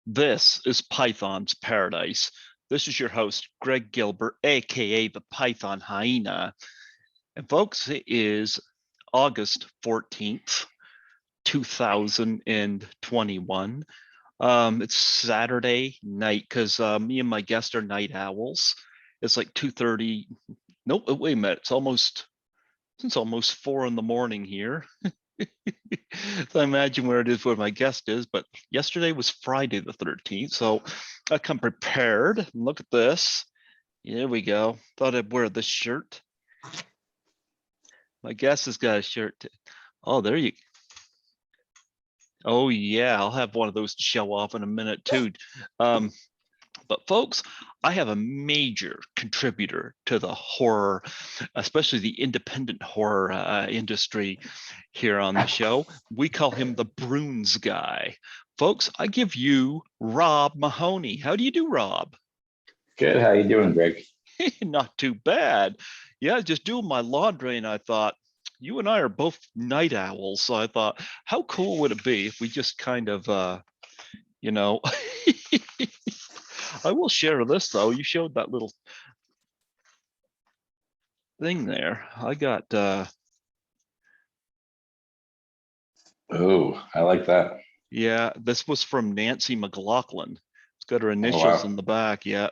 This is Python's Paradise. This is your host, Greg Gilbert, aka the Python Hyena. And folks, it is August 14th, 2021. It's Saturday night because me and my guest are night owls. It's like 2:30. Nope, wait a minute. It's almost 4 in the morning here. So I imagine where it is where my guest is, but yesterday was Friday the 13th, so I come prepared. Look at this. Here we go. Thought I'd wear this shirt. My guest has got a shirt. Oh, there you. Oh yeah, I'll have one of those to show off in a minute too. But folks, I have a major contributor to the horror, especially the independent horror industry here on the show. We call him the Bruins Guy. Folks, I give you Rob Mahoney. How do you do, Rob? Good. How you doing, Greg? Not too bad. Yeah, just doing my laundry, and I thought, you and I are both night owls. So I thought, how cool would it be if we just kind of, you know, I will share this though. You showed that little thing there. I got Oh, I like that. yeah, this was from Nancy McLaughlin. It's got her Oh, initials wow. in the back. Yeah.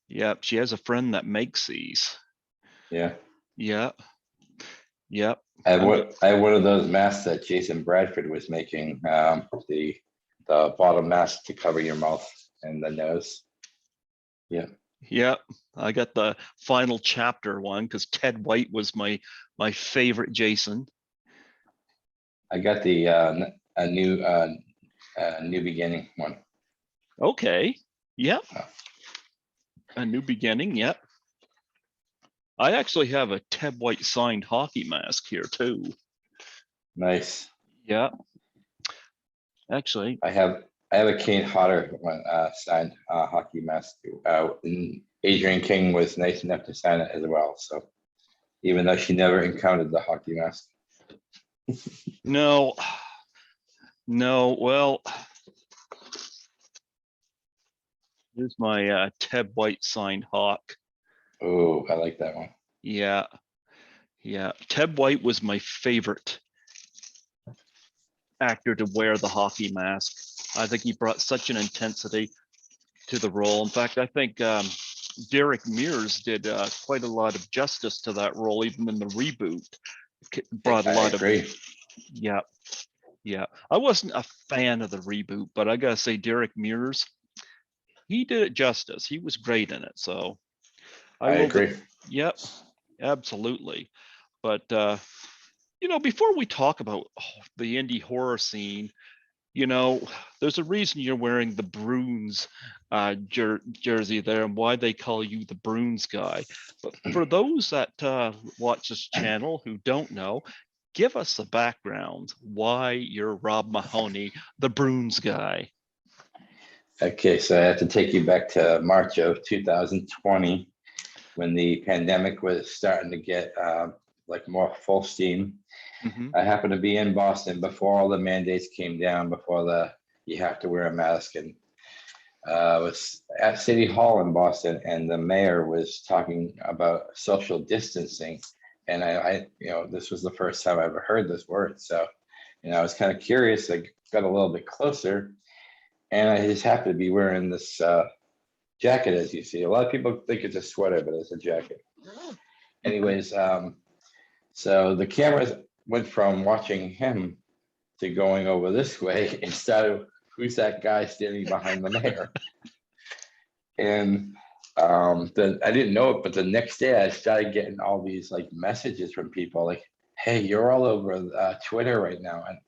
Yeah. She has a friend that makes these. Yeah. Yeah. Yeah. I have one of those masks that Jason Bradford was making. The bottom mask to cover your mouth and the nose. Yeah. Yeah. I got the final chapter one because Ted White was my favorite Jason. I got the a new beginning one. Okay. Yep. Oh. A new beginning. Yep. I actually have a Ted White signed hockey mask here too. Nice. Yeah. Actually, I have a Kane Hodder one signed hockey mask. And Adrian King was nice enough to sign it as well. So even though she never encountered the hockey mask. no. Well, here's my Ted White signed hawk. Oh, I like that one. Yeah. Ted White was my favorite actor to wear the hockey mask. I think he brought such an intensity to the role. In fact, I think Derek Mears did quite a lot of justice to that role, even in the reboot. Brought a lot of. Yeah. I wasn't a fan of the reboot, but I gotta say, Derek Mears, he did it justice. He was great in it. So I agree. Yep, absolutely. But before we talk about the indie horror scene, there's a reason you're wearing the Bruins jersey there and why they call you the Bruins Guy. But for those that watch this channel who don't know, give us the background why you're Rob Mahoney, the Bruins Guy. Okay, so I have to take you back to March of 2020 when the pandemic was starting to get like more full steam. Mm-hmm. I happened to be in Boston before all the mandates came down, before you have to wear a mask, and was at City Hall in Boston, and the mayor was talking about social distancing. And I this was the first time I ever heard this word. So, I was kind of curious. I got a little bit closer, and I just happened to be wearing this jacket, as you see. A lot of people think it's a sweater, but it's a jacket. Anyways, so the cameras went from watching him to going over this way instead of who's that guy standing behind the mayor. And then I didn't know it, but the next day I started getting all these like messages from people like, hey, you're all over Twitter right now. And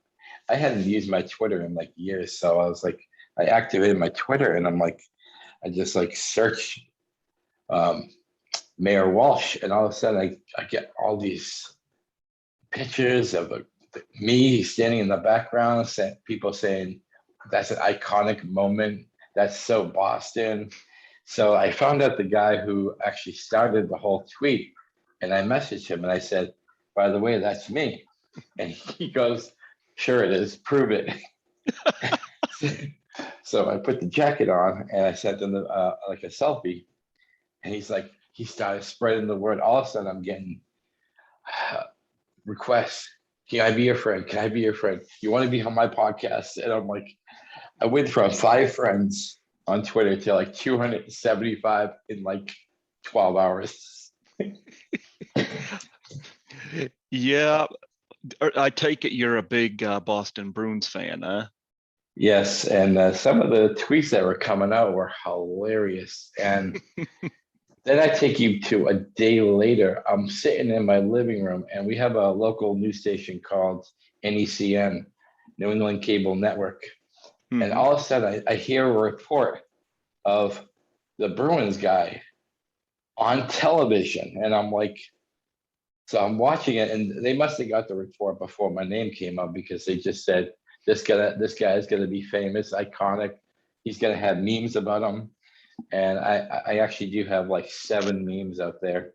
I hadn't used my Twitter in like years. So I was like, I activated my Twitter and I'm like, I just like search Mayor Walsh, and all of a sudden I get all these pictures of me standing in the background, people saying that's an iconic moment. That's so Boston. So I found out the guy who actually started the whole tweet, and I messaged him and I said, by the way, that's me. And he goes, sure it is, prove it. So I put the jacket on and I sent him like a selfie. And he's like, he started spreading the word. All of a sudden, I'm getting requests. Can I be your friend? Can I be your friend? You want to be on my podcast? And I'm like, I went from 5 friends on Twitter to like 275 in like 12 hours. Yeah, I take it you're a big Boston Bruins fan, huh? Yes, and some of the tweets that were coming out were hilarious. And then I take you to a day later. I'm sitting in my living room, and we have a local news station called NECN, New England Cable Network. And all of a sudden, I hear a report of the Bruins guy on television. And I'm like, so I'm watching it, and they must have got the report before my name came up, because they just said, this guy is gonna be famous, iconic. He's gonna have memes about him. And I actually do have like 7 memes out there,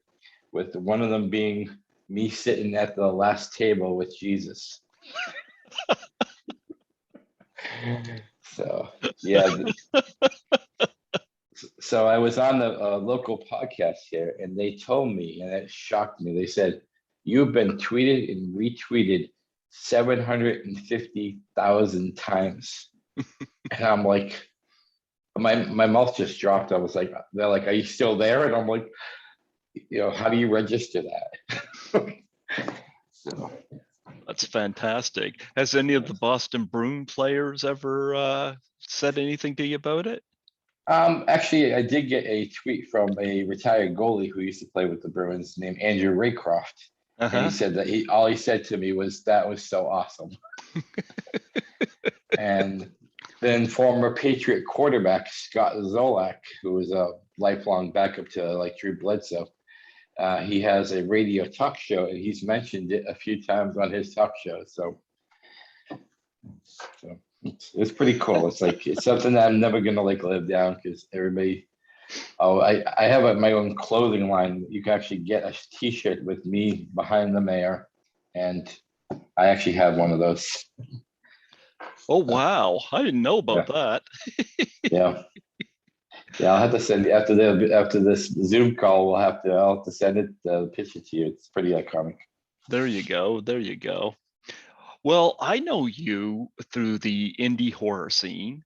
with one of them being me sitting at the last table with Jesus. So yeah. So I was on the local podcast here, and they told me, and it shocked me. They said, you've been tweeted and retweeted 750,000 times. And I'm like, my mouth just dropped. I was like, they're like, are you still there? And I'm like, how do you register that? So That's fantastic. Has any of the Boston Bruin players ever said anything to you about it? Actually, I did get a tweet from a retired goalie who used to play with the Bruins named Andrew Raycroft. And he said that all he said to me was, that was so awesome. And then former Patriot quarterback Scott Zolak, who was a lifelong backup to like Drew Bledsoe, he has a radio talk show, and he's mentioned it a few times on his talk show. So it's pretty cool. It's like, it's something that I'm never gonna like live down, because everybody. Oh, I have my own clothing line. You can actually get a T-shirt with me behind the mayor, and I actually have one of those. Oh wow, I didn't know about that. Yeah. Yeah, I'll have to send after this Zoom call. I'll have to send it the picture to you. It's pretty iconic. There you go. There you go. Well, I know you through the indie horror scene,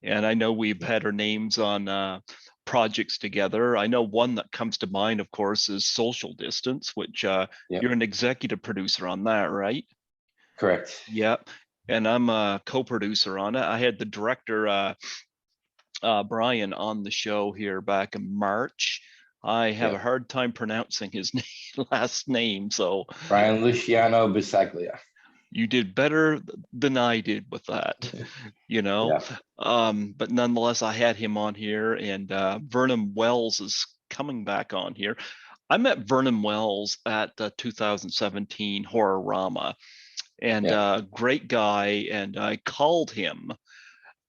and I know we've had our names on projects together. I know one that comes to mind, of course, is Social Distance, which you're an executive producer on that, right? Correct. Yep. And I'm a co-producer on it. I had the director, Brian, on the show here back in March. I have a hard time pronouncing his last name, so Brian Luciano Bisaglia. You did better than I did with that, but nonetheless, I had him on here, and Vernon Wells is coming back on here. I met Vernon Wells at the 2017 Horrorama, and great guy. And I called him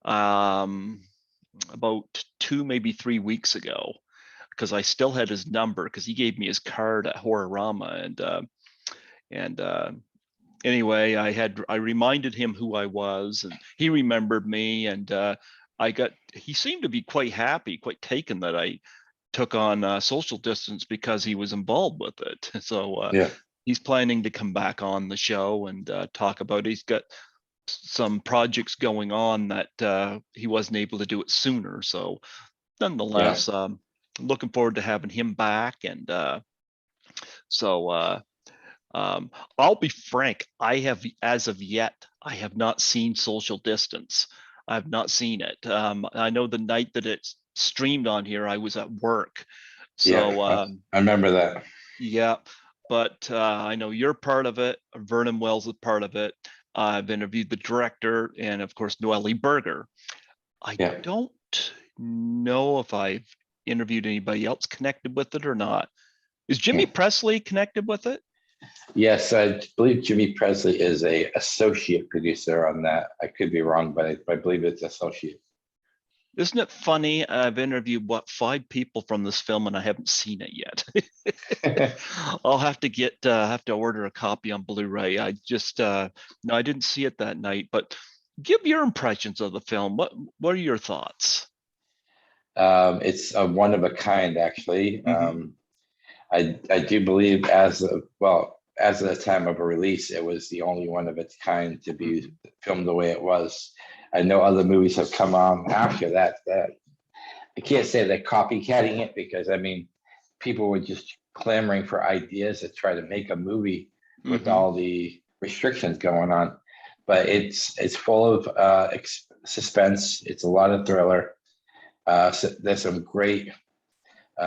about 2, maybe 3 weeks ago, because I still had his number, because he gave me his card at Horrorama, and anyway, I reminded him who I was, and he remembered me, and he seemed to be quite happy, quite taken that I took on Social Distance, because he was involved with it. So he's planning to come back on the show and talk about it. He's got some projects going on that he wasn't able to do it sooner. So nonetheless, looking forward to having him back. And I'll be frank, as of yet, I have not seen Social Distance. I've not seen it. I know the night that it's streamed on here, I was at work. So I remember that. Yeah, but I know you're part of it. Vernon Wells is part of it. I've interviewed the director, and of course, Noelle Berger. I don't know if I've interviewed anybody else connected with it or not. Is Jimmy Presley connected with it? Yes, I believe Jimmy Presley is a associate producer on that. I could be wrong, but I believe it's associate. Isn't it funny? I've interviewed 5 people from this film, and I haven't seen it yet. I'll have to order a copy on Blu-ray. I just no, I didn't see it that night. But give your impressions of the film. What are your thoughts? It's a one of a kind, actually. Mm-hmm. I do believe as of the time of a release, it was the only one of its kind to be Mm-hmm. filmed the way it was. I know other movies have come on after that I can't say they're copycatting it, because I mean, people were just clamoring for ideas to try to make a movie with Mm-hmm. all the restrictions going on. But it's full of suspense. It's a lot of thriller. So there's some great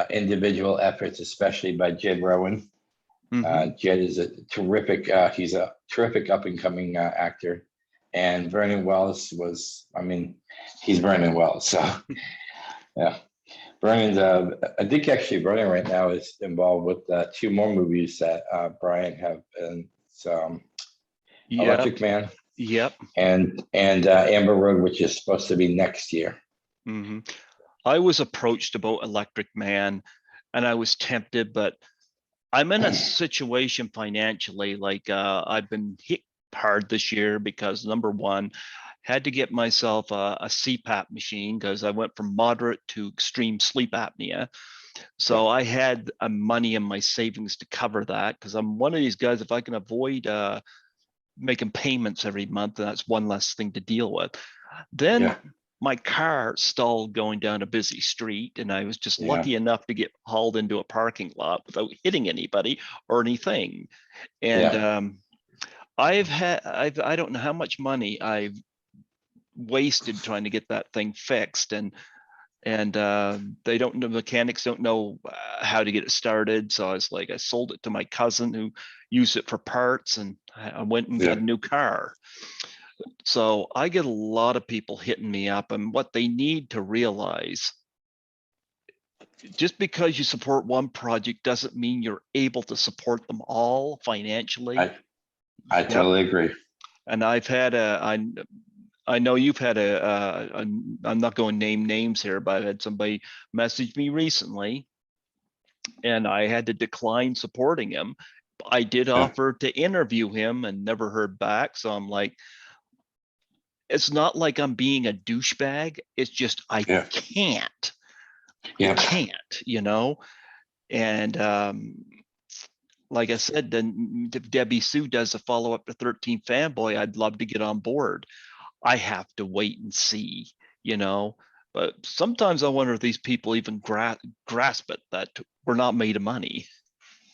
individual efforts, especially by Jed Rowan. Mm-hmm. Jed is a terrific. He's a terrific up and coming actor, and Vernon Wells was. I mean, he's Vernon Wells. So yeah, Vernon's. I think actually Vernon right now is involved with two more movies that Brian have, and Yep. Electric Man Yep. and Amber Road, which is supposed to be next year. Mm-hmm. I was approached about Electric Man, and I was tempted, but I'm in a situation financially, like I've been hit hard this year because number one, had to get myself a CPAP machine because I went from moderate to extreme sleep apnea. Yeah, So I had money in my savings to cover that because I'm one of these guys, if I can avoid making payments every month, that's one less thing to deal with. Then yeah, my car stalled going down a busy street, and I was just yeah, lucky enough to get hauled into a parking lot without hitting anybody or anything. And yeah. I don't know how much money I've wasted trying to get that thing fixed, and they don't know, mechanics don't know how to get it started. So I was like, I sold it to my cousin who used it for parts, and I went and got Yeah. a new car. So I get a lot of people hitting me up, and what they need to realize, just because you support one project doesn't mean you're able to support them all financially. I I Yep. totally agree. And I've had I know you've had I'm not going to name names here, but I've had somebody message me recently, and I had to decline supporting him. I did Yeah, offer to interview him and never heard back. So I'm like, it's not like I'm being a douchebag. It's just yeah, can't. I yeah. can't, And like I said, then if Debbie Sue does a follow up to 13 Fanboy, I'd love to get on board. I have to wait and see, you know. But sometimes I wonder if these people even grasp it that we're not made of money.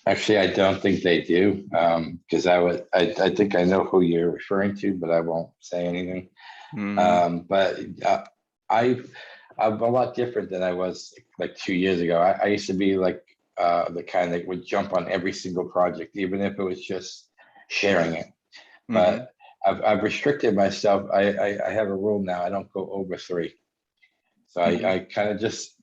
Actually, I don't think they do. Because I think I know who you're referring to, but I won't say anything. Mm-hmm. But I, I'm a lot different than I was like 2 years ago. I used to be like the kind that would jump on every single project, even if it was just sharing it. Mm-hmm. But I've restricted myself. I have a rule now. I don't go over three. So Mm-hmm. I kind of just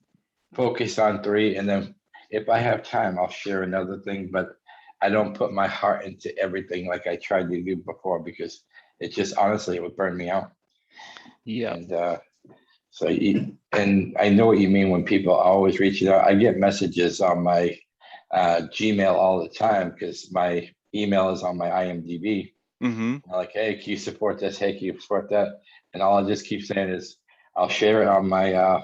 focus on three, and then if I have time, I'll share another thing. But I don't put my heart into everything like I tried to do before, because it just honestly it would burn me out. Yeah. And and I know what you mean when people are always reaching out. I get messages on my Gmail all the time because my email is on my IMDb. Mm-hmm. I'm like, hey, can you support this? Hey, can you support that? And all I just keep saying is, I'll share it on my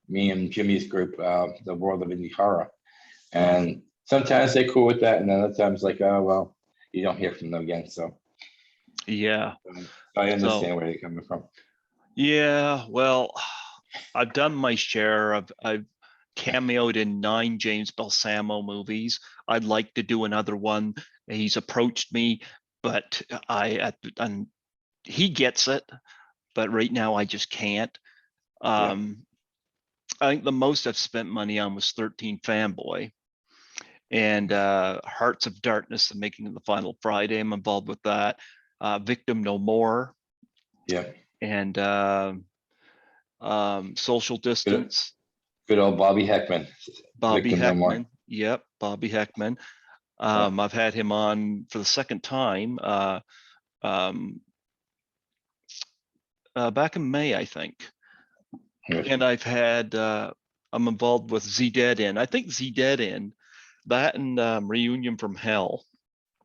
me and Jimmy's group, the World of Indie Horror. And sometimes they're cool with that, and then other times like, oh well, you don't hear from them again. So Yeah. I So understand where they're coming from. yeah, well, I've done my share. I've cameoed in 9 James Balsamo movies. I'd like to do another one. He's approached me, but and he gets it, but right now I just can't. Yeah, Um, I think the most I've spent money on was 13 Fanboy, and Hearts of Darkness, the making of the Final Friday. I'm involved with that. Victim No More, yeah. and Social Good, Distance. good old Bobby Heckman, Bobby victim no more. Heckman. Yep, Bobby Heckman. Yeah, I've had him on for the second time um, back in May, I think. yeah, And I'm involved with Z Dead In. I think Z Dead In, that and Reunion from Hell.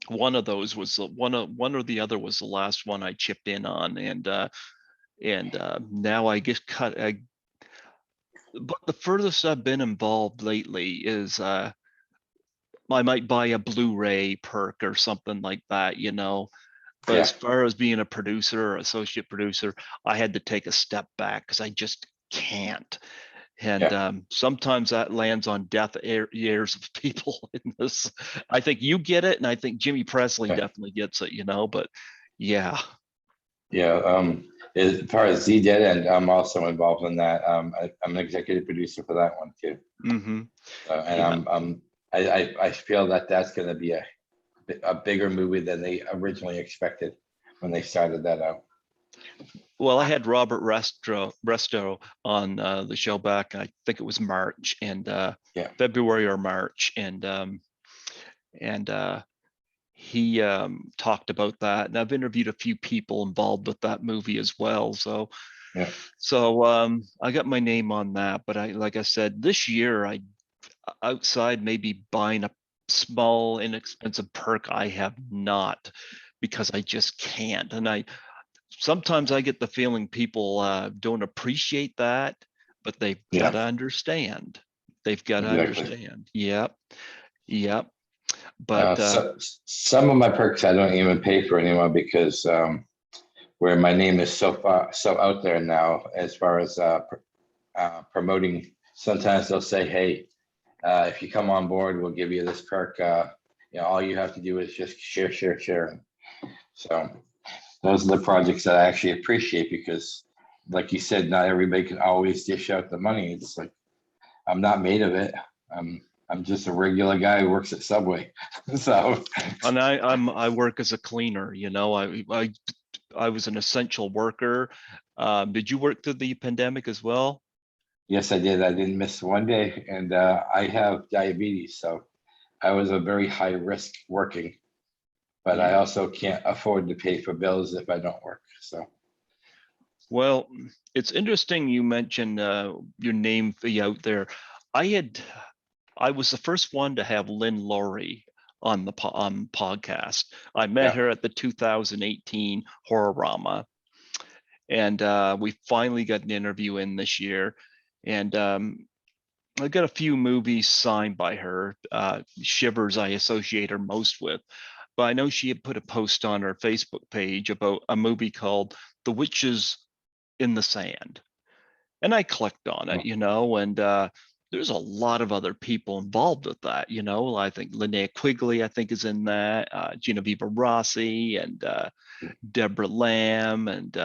One of those was one or the other was the last one I chipped in on, and and now I just but the furthest I've been involved lately is I might buy a Blu-ray perk or something like that, But as far as being a producer or associate producer, I had to take a step back because I just can't. And sometimes that lands on deaf ears of people in this. I think you get it, and I think Jimmy Presley definitely gets it, But yeah. Yeah. As far as Z did, and I'm also involved in that. I'm an executive producer for that one too. Mm-hmm. And I feel that that's going to be a bigger movie than they originally expected when they started that out. Well, I had Robert Resto on the show back, I think it was March and February or March, and he talked about that, and I've interviewed a few people involved with that movie as well. So I got my name on that. But like I said, this year outside maybe buying a small inexpensive perk, I have not, because I just can't. And sometimes I get the feeling people don't appreciate that, but they've got to understand. They've got to understand. Yep. But some of my perks I don't even pay for anymore, because where my name is so out there now, as far as promoting, sometimes they'll say, hey, if you come on board, we'll give you this perk. All you have to do is just share. So those are the projects that I actually appreciate, because like you said, not everybody can always dish out the money. It's like, I'm not made of it. I'm just a regular guy who works at Subway. So, and I work as a cleaner. I was an essential worker. Did you work through the pandemic as well? Yes, I did. I didn't miss one day, and I have diabetes, so I was a very high risk working. But I also can't afford to pay for bills if I don't work. So, well, it's interesting you mentioned your name out there. I was the first one to have Lynn Laurie on the podcast. I met her at the 2018 Horrorama, and we finally got an interview in this year. And I got a few movies signed by her. Shivers I associate her most with, but I know she had put a post on her Facebook page about a movie called The Witches in the Sand, and I clicked on it, and there's a lot of other people involved with that. I think Linnea Quigley, I think, is in that, Genevieve Rossi, and Deborah Lamb, and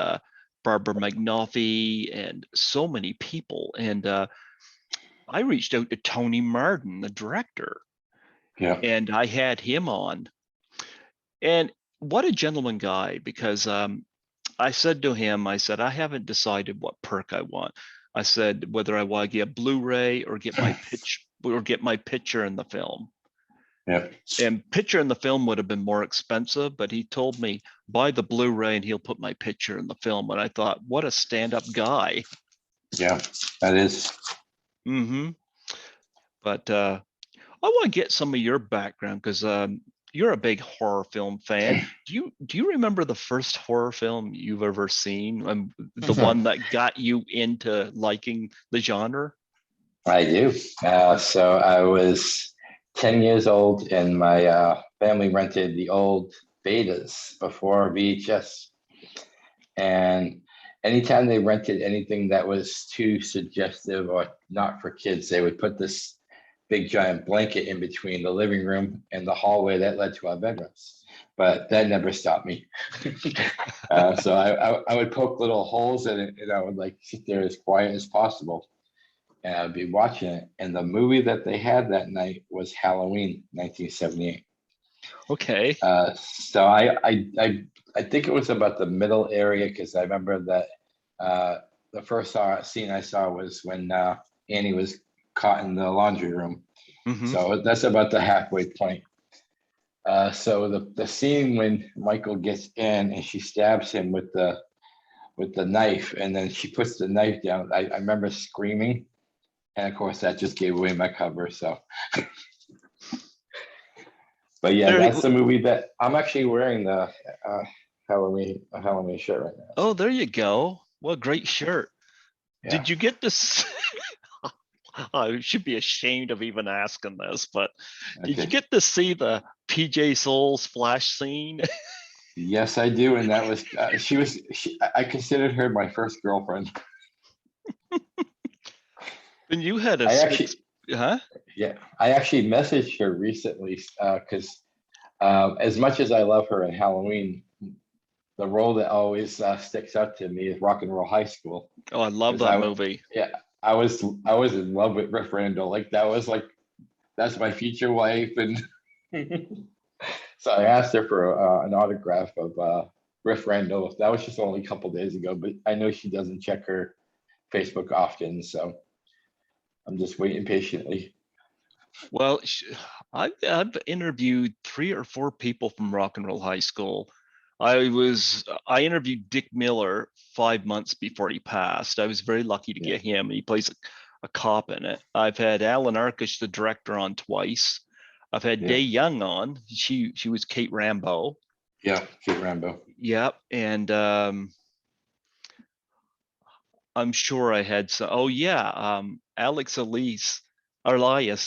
Barbara McNulty, and so many people. And I reached out to Tony Martin, the director, and I had him on. And what a gentleman guy, because I said to him, I said, I haven't decided what perk I want. I said whether I want to get Blu-ray or get my picture in the film. And picture in the film would have been more expensive, but he told me buy the Blu-ray and he'll put my picture in the film. And I thought, what a stand-up guy. Yeah, that is. Mm-hmm. But I want to get some of your background, because you're a big horror film fan. Do you remember the first horror film you've ever seen, and the one that got you into liking the genre? I do. So I was 10 years old, and my family rented the old Betas before VHS. And anytime they rented anything that was too suggestive or not for kids, they would put this big giant blanket in between the living room and the hallway that led to our bedrooms. But that never stopped me. So I would poke little holes in it, and I would like sit there as quiet as possible. And I'd be watching it. And the movie that they had that night was Halloween, 1978. Okay. So I think it was about the middle area, because I remember that the first scene I saw was when Annie was caught in the laundry room. Mm-hmm. So that's about the halfway point. So the scene when Michael gets in and she stabs him with the knife, and then she puts the knife down, I remember screaming, and of course that just gave away my cover. So, but yeah, that's the movie that I'm actually wearing the Halloween shirt right now. Oh, there you go. What a great shirt. Yeah. Did you get this? I should be ashamed of even asking this, but did you Okay. get to see the PJ Souls flash scene? Yes, I do, and that was I considered her my first girlfriend. And you had a I six, actually, huh? yeah, I actually messaged her recently because as much as I love her in Halloween, the role that always sticks out to me is Rock and Roll High School. Oh, I love Because that movie. yeah, I was in love with Riff Randall. Like that's my future wife, and so I asked her for an autograph of Riff Randall. That was just only a couple days ago, but I know she doesn't check her Facebook often, so I'm just waiting patiently. Well, I've interviewed 3 or 4 people from Rock and Roll High School. I interviewed Dick Miller 5 months before he passed. I was very lucky to Yeah, get him. He plays a cop in it. I've had Alan Arkish, the director, on twice. I've had yeah, Day Young on. She was Kate Rambo. yeah. Kate Rambo. Yep, and I'm sure I had some. Oh yeah, Alex Elias,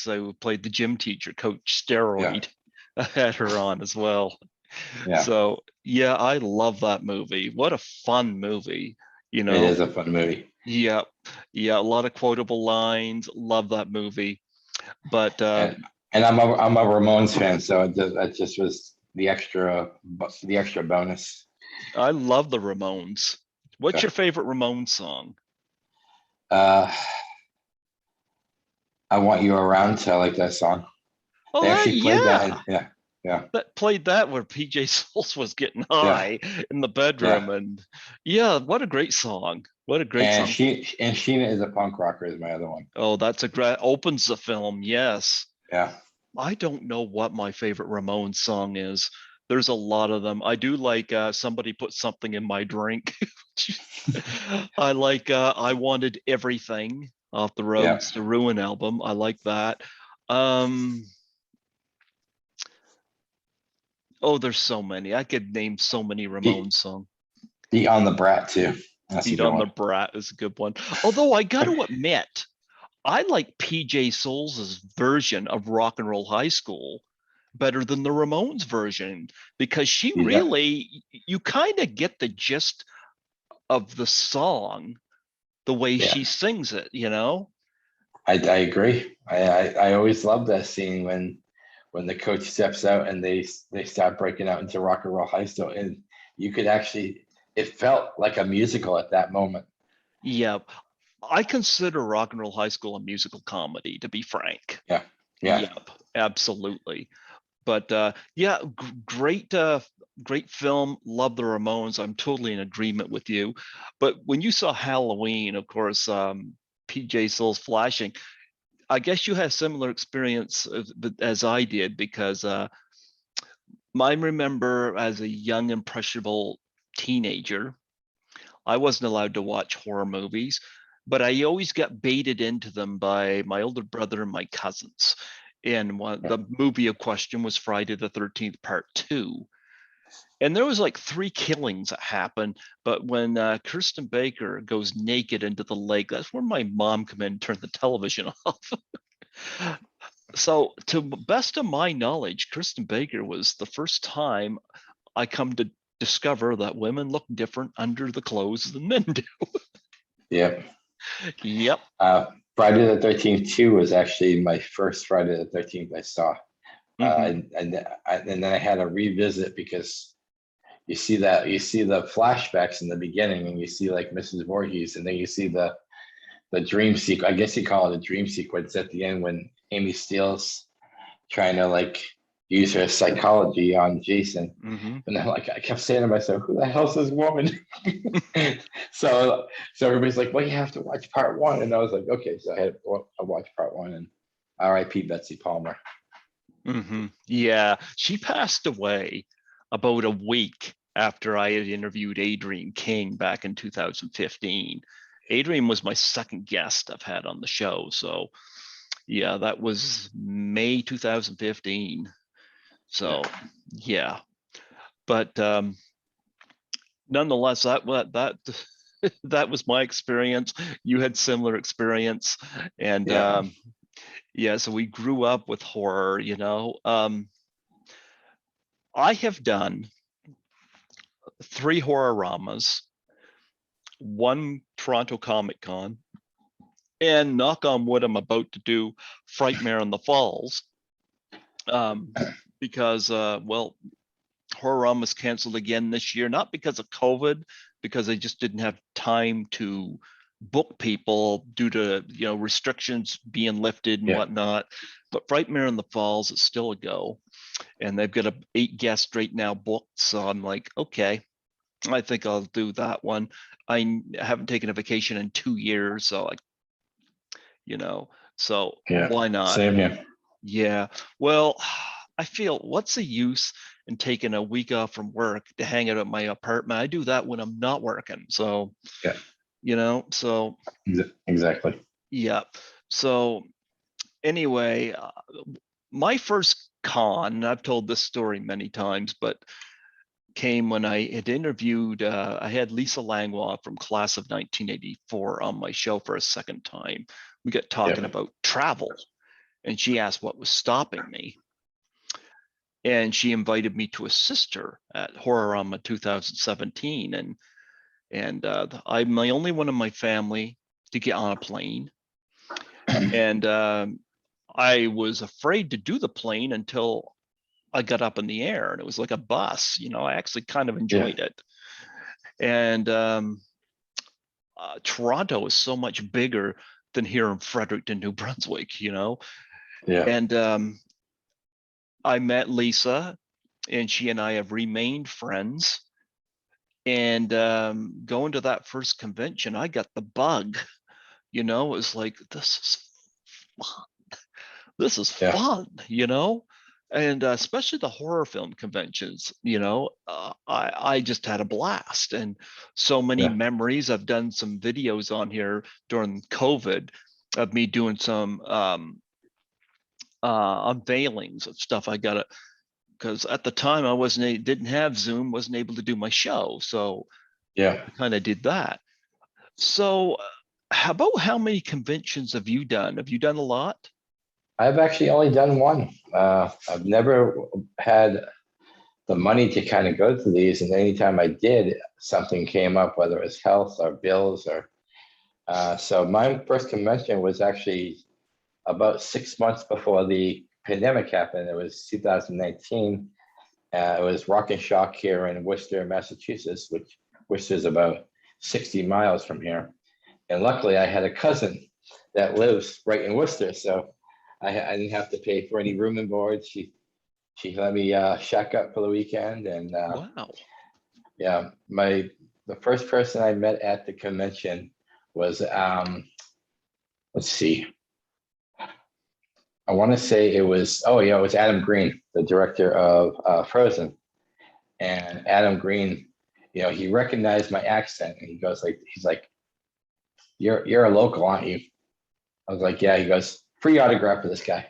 who played the gym teacher, Coach Yeah, Steroid. I had her on as well. yeah. So yeah, I love that movie. What a fun movie, you It know? is a fun movie, Yeah, yeah, a lot of quotable lines. Love that movie. But and I'm a Ramones fan, so that just was the extra bonus. I love the Ramones. What's Yeah. your favorite Ramones song? Uh, I Want You Around. I like that song. Oh, They actually played that in, yeah. yeah, yeah, That played that where PJ Souls was getting yeah, high in the yeah. bedroom, and yeah, what a great song. What a great And song. Sheena is a punk rocker is my other one. Oh, that's a great opens the film. Yes. Yeah, I don't know what my favorite Ramones song is. There's a lot of them. I do like Somebody Put Something in My Drink. I like I Wanted Everything off the yeah. Roads to Ruin album. I like that. Um, oh, there's so many. I could name so many Beat, Ramones songs. Beat on the Brat too. That's a Beat good on the one. Brat is a good one. Although I got to admit, I like PJ Souls' version of Rock and Roll High School better than the Ramones version because she See that? really, you kind of get the gist of the song the way Yeah, she sings it, you know? I agree. I always love that scene when the coach steps out and they start breaking out into rock and roll high school, and you could actually it felt like a musical at that moment. Yeah. I consider Rock and Roll High School a musical comedy, to be frank. Yeah, yeah, Yep, absolutely. But yeah, great film. Love the Ramones. I'm totally in agreement with you. But when you saw Halloween, of course, PJ Souls flashing, I guess you had a similar experience as I did because I remember as a young impressionable teenager, I wasn't allowed to watch horror movies, but I always got baited into them by my older brother and my cousins. And yeah. the movie of question was Friday the 13th Part 2. And there was like 3 killings that happened, but when Kirsten Baker goes naked into the lake, that's where my mom come in and turned the television off. So, to best of my knowledge, Kristen Baker was the first time I come to discover that women look different under the clothes than men do. Yep. Yep. Friday the 13th 2 was actually my first Friday the 13th I saw. Mm-hmm. And then I had to revisit because you see the flashbacks in the beginning and you see like Mrs. Voorhees, and then you see the dream sequence. I guess you call it a dream sequence at the end when Amy Steele's trying to like use her psychology on Jason. Mm-hmm. And then like I kept saying to myself, who the hell's this woman? so everybody's like, well, you have to watch part one. And I was like, okay. So I watched part one, and R.I.P. Betsy Palmer. Mm-hmm. Yeah, she passed away about a week after I had interviewed Adrienne King back in 2015. Adrienne was my second guest I've had on the show. So yeah, that was May 2015. So yeah, but nonetheless, that that was my experience. You had similar experience. And Yeah. yeah, so we grew up with horror, you know. I have done 3 horror-ramas, 1 Toronto Comic Con, and knock on wood, I'm about to do Frightmare in the Falls. Because well, Horror was canceled again this year, not because of COVID, because they just didn't have time to book people due to, you know, restrictions being lifted and Yeah. whatnot. But Frightmare in the Falls is still a go, and they've got 8 guests right now booked. So I'm like, okay, I think I'll do that one. I haven't taken a vacation in 2 years, so like, you know, so Yeah. why not? Same here. Yeah. Well, I feel, what's the use in taking a week off from work to hang out at my apartment? I do that when I'm not working. So, Yeah. you know, so Exactly. yeah. So anyway, my first con, and I've told this story many times, but came when I had interviewed, I had Lisa Langlois from class of 1984 on my show for a second time. We got talking Yeah. about travel, and she asked what was stopping me. And she invited me to assist her at Horrorama 2017. And I'm the only one in my family to get on a plane. And I was afraid to do the plane until I got up in the air, and it was like a bus. You know, I actually kind of Yeah. enjoyed it. And Toronto is so much bigger than here in Fredericton, New Brunswick, you know. Yeah. And I met Lisa, and she and I have remained friends. And going to that first convention, I got the bug. You know, it was like, this is Yeah. fun, you know. And especially the horror film conventions, you know, I just had a blast, and so many Yeah. memories. I've done some videos on here during COVID of me doing some unveilings of stuff. I got it because at the time I didn't have Zoom, wasn't able to do my show, so Yeah. I kind of did that. So, how many conventions have you done? Have you done a lot? I've actually only done one. I've never had the money to kind of go to these, and anytime I did, something came up, whether it's health or bills or. So my first convention was actually about 6 months before the pandemic happened. It was 2019. It was Rock and Shock here in Worcester, Massachusetts, which Worcester is about 60 miles from here. And luckily, I had a cousin that lives right in Worcester, so I didn't have to pay for any room and board. She let me shack up for the weekend, and Wow. yeah, the first person I met at the convention was let's see, I want to say it was, oh yeah, it was Adam Green, the director of Frozen. And Adam Green, you know, he recognized my accent, and he goes like, he's like, you're a local, aren't you? I was like, yeah. He goes, free autograph for this guy.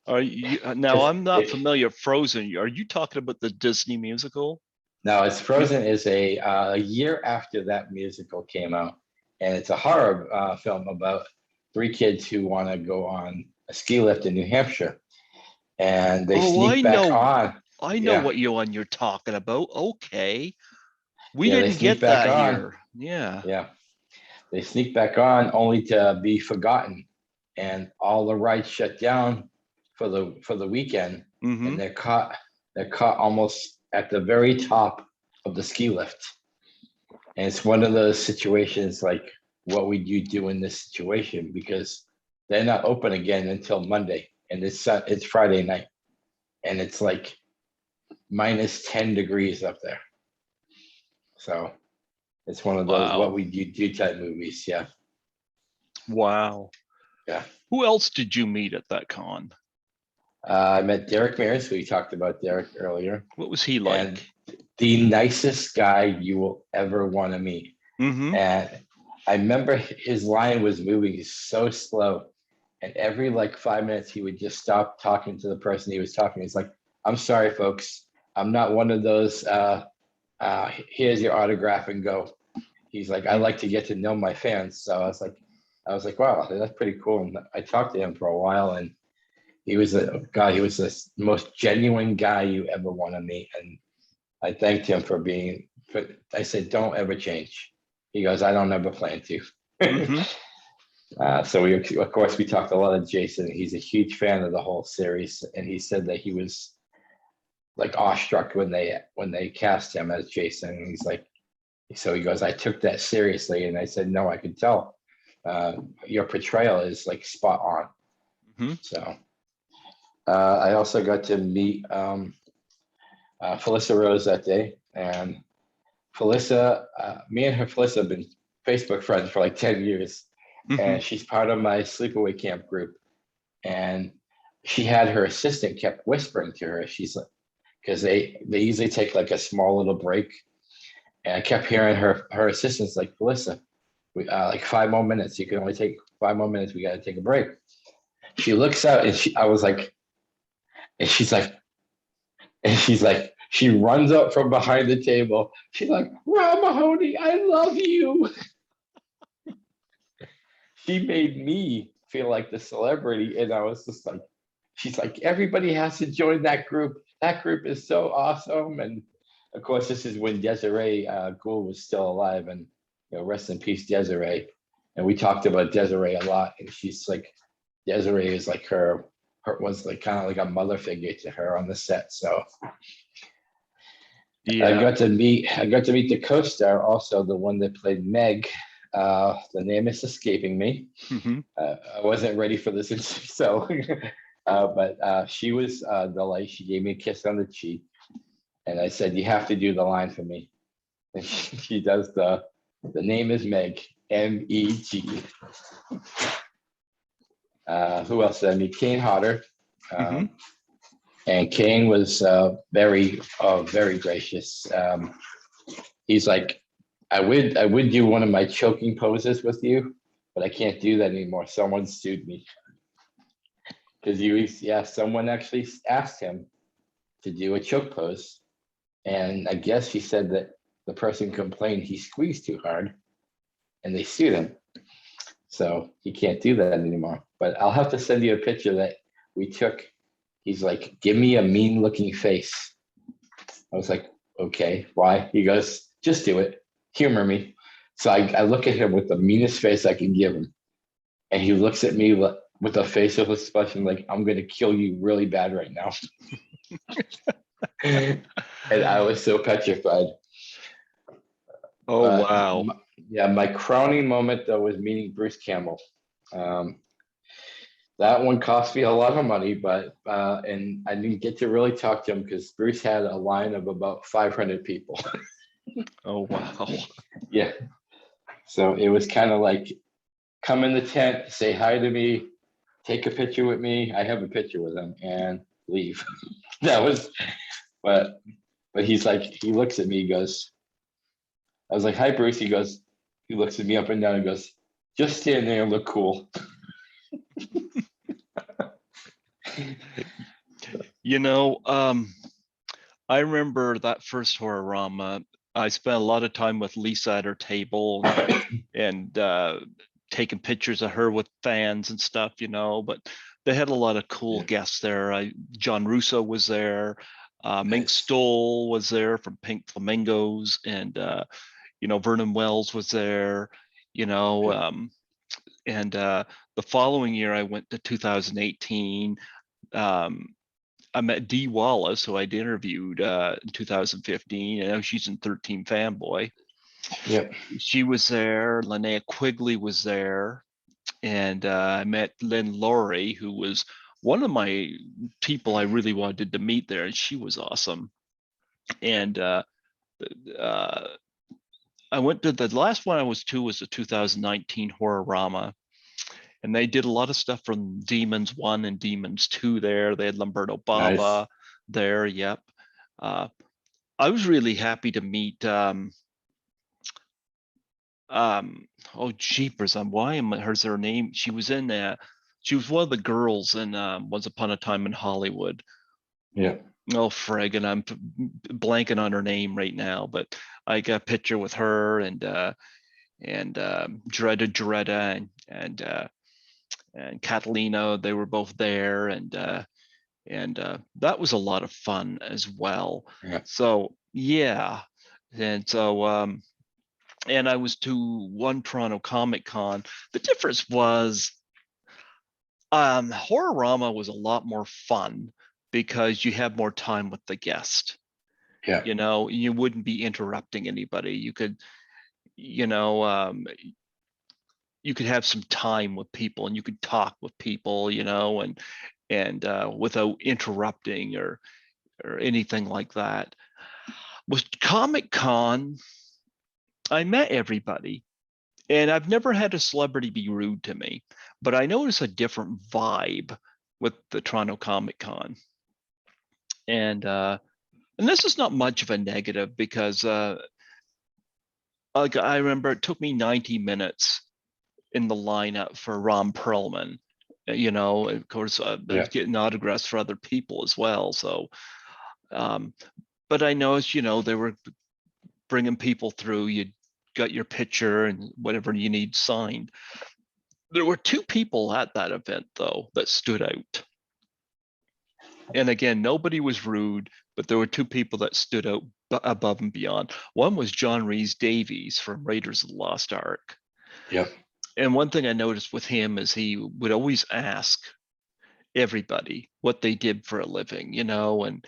Are you now? Because I'm not familiar. Frozen. Are you talking about the Disney musical? no, it's Frozen is a year after that musical came out, and it's a horror film about 3 kids who want to go on a ski lift in New Hampshire, and they Oh, sneak back on. I know Yeah, what you're talking about. Okay, we yeah, they didn't sneak get back that on. here. Yeah. Yeah, they sneak back on only to be forgotten, and all the rides shut down for the weekend, Mm-hmm. and they're caught almost at the very top of the ski lift. And it's one of those situations like, what would you do in this situation? Because they're not open again until Monday, and it's Friday night, and it's like minus 10 degrees up there. So it's one of those what Wow. we do type movies. Yeah. Wow. Yeah. Who else did you meet at that con? I met Derek Mears. We talked about Derek earlier, What was he and like? the nicest guy you will ever want to meet. Mm-hmm. And I remember his line was moving so slow, and every like 5 minutes he would just stop talking to the person he was talking. He's like, "I'm sorry, folks, I'm not one of those. Here's your autograph and go." he's like, I like to get to know my fans. So I was like, wow, that's pretty cool. And I talked to him for a while, and he was a guy. He was the most genuine guy you ever want to meet. And I thanked him for being. I said, don't ever change. He goes, I don't ever plan to. Mm-hmm. So we, of course, we talked a lot of Jason. He's a huge fan of the whole series, and he said that he was like awestruck when they cast him as Jason. And he's like, so he goes, I took that seriously, and I said, no, I could tell. Your portrayal is like spot on. Mm-hmm. So I also got to meet Felissa Rose that day, and Felissa, me and Felissa have been Facebook friends for like 10 years. Mm-hmm. And she's part of my sleepaway camp group. And she had her assistant kept whispering to her. She's like, because they usually take like a small little break. And I kept hearing her assistant's like, Felissa, we like 5 more minutes. You can only take 5 more minutes. We got to take a break. She looks out, and I was like, and she's like, she runs up from behind the table. She's like, Rob Mahoney, I love you. She made me feel like the celebrity. And I was just like, she's like, everybody has to join that group. That group is so awesome. And of course, this is when Desiree Gould was still alive, and rest in peace, Desiree. And we talked about Desiree a lot. And she's like, Desiree is like her was like kind of like a mother figure to her on the set. So yeah. I got to meet the co-star, also the one that played Meg. The name is escaping me. Mm-hmm. I wasn't ready for this, so but she was delight. She gave me a kiss on the cheek, and I said, "You have to do the line for me." And she does the name is Meg, M-E-G. Who else did I meet? Kane Hodder. Mm-hmm. And Kane was very gracious. He's like, I would do one of my choking poses with you, but I can't do that anymore. Someone sued me. Because someone actually asked him to do a choke pose. And I guess he said that the person complained he squeezed too hard, and they sued him. So he can't do that anymore. But I'll have to send you a picture that we took. He's like, give me a mean looking face. I was like, okay, why? He goes, just do it. Humor me. So I look at him with the meanest face I can give him. And he looks at me with a facial expression like, I'm going to kill you really bad right now. And I was so petrified. Oh, wow. My crowning moment, though, was meeting Bruce Campbell. That one cost me a lot of money, but and I didn't get to really talk to him because Bruce had a line of about 500 people. Oh, wow. Yeah. So it was kind of like, come in the tent, say hi to me, take a picture with me. I have a picture with him, and leave. That was, but he's like, he looks at me, he goes, I was like, hi, Bruce. He goes, he looks at me up and down and goes, just stand there and look cool. I remember that first Horrorama. I spent a lot of time with Lisa at her table and taking pictures of her with fans and stuff, but they had a lot of cool guests there. John Russo was there. Mink Stoll was there from Pink Flamingos, and Vernon Wells was there, and the following year I went to 2018. I met Dee Wallace, who I'd interviewed in 2015. I know she's in 13 Fanboy. Yep. She was there. Linnea Quigley was there. And I met Lynn Laurie, who was one of my people I really wanted to meet there. And she was awesome. And I went to the last one I was to was the 2019 Horrorama. And they did a lot of stuff from Demons 1 and Demons 2 there. They had Lamberto Bava there. Yep. I was really happy to meet jeepers, why am hers her name? She was in she was one of the girls in Once Upon a Time in Hollywood. Yeah. Oh, frig, and I'm blanking on her name right now, but I got a picture with her, and Dreda and Catalina. They were both there, and that was a lot of fun as well. Yeah. So yeah, and so and I was to one Toronto Comic Con. The difference was Horrorama was a lot more fun because you have more time with the guest. Yeah. You know, you wouldn't be interrupting anybody. You could, you know, you could have some time with people and you could talk with people, you know, and without interrupting or anything like that. With Comic Con, I met everybody, and I've never had a celebrity be rude to me, but I notice a different vibe with the Toronto Comic Con. And this is not much of a negative because like I remember it took me 90 minutes in the lineup for Ron Perlman. You know, of course, Yeah. getting autographs for other people as well. So, but I noticed, you know, they were bringing people through. You got your picture and whatever you need signed. There were two people at that event though that stood out. And again, nobody was rude, but there were two people that stood out above and beyond. One was John Rhys Davies from Raiders of the Lost Ark. Yep. And one thing I noticed with him is he would always ask everybody what they did for a living, you know, and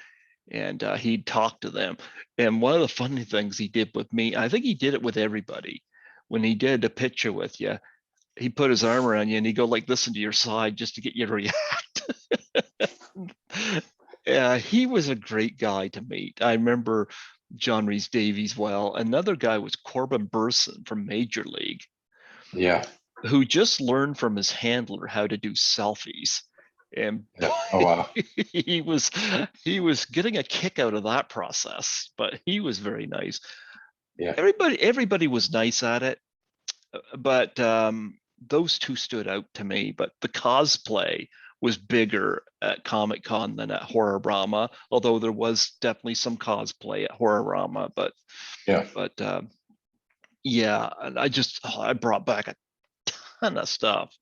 he'd talk to them. And one of the funny things he did with me, I think he did it with everybody. When he did a picture with you, he put his arm around you and he'd go like this into your side just to get you to react. Yeah, he was a great guy to meet. I remember John Rhys Davies well. Another guy was Corbin Burson from Major League, Yeah. who just learned from his handler how to do selfies. And Yeah. Oh wow. he was getting a kick out of that process, but he was very nice. Yeah. Everybody was nice at it, but those two stood out to me. But the cosplay was bigger at Comic Con than at Horrorama, although there was definitely some cosplay at Horrorama. But Yeah. Yeah, and I brought back a ton of stuff,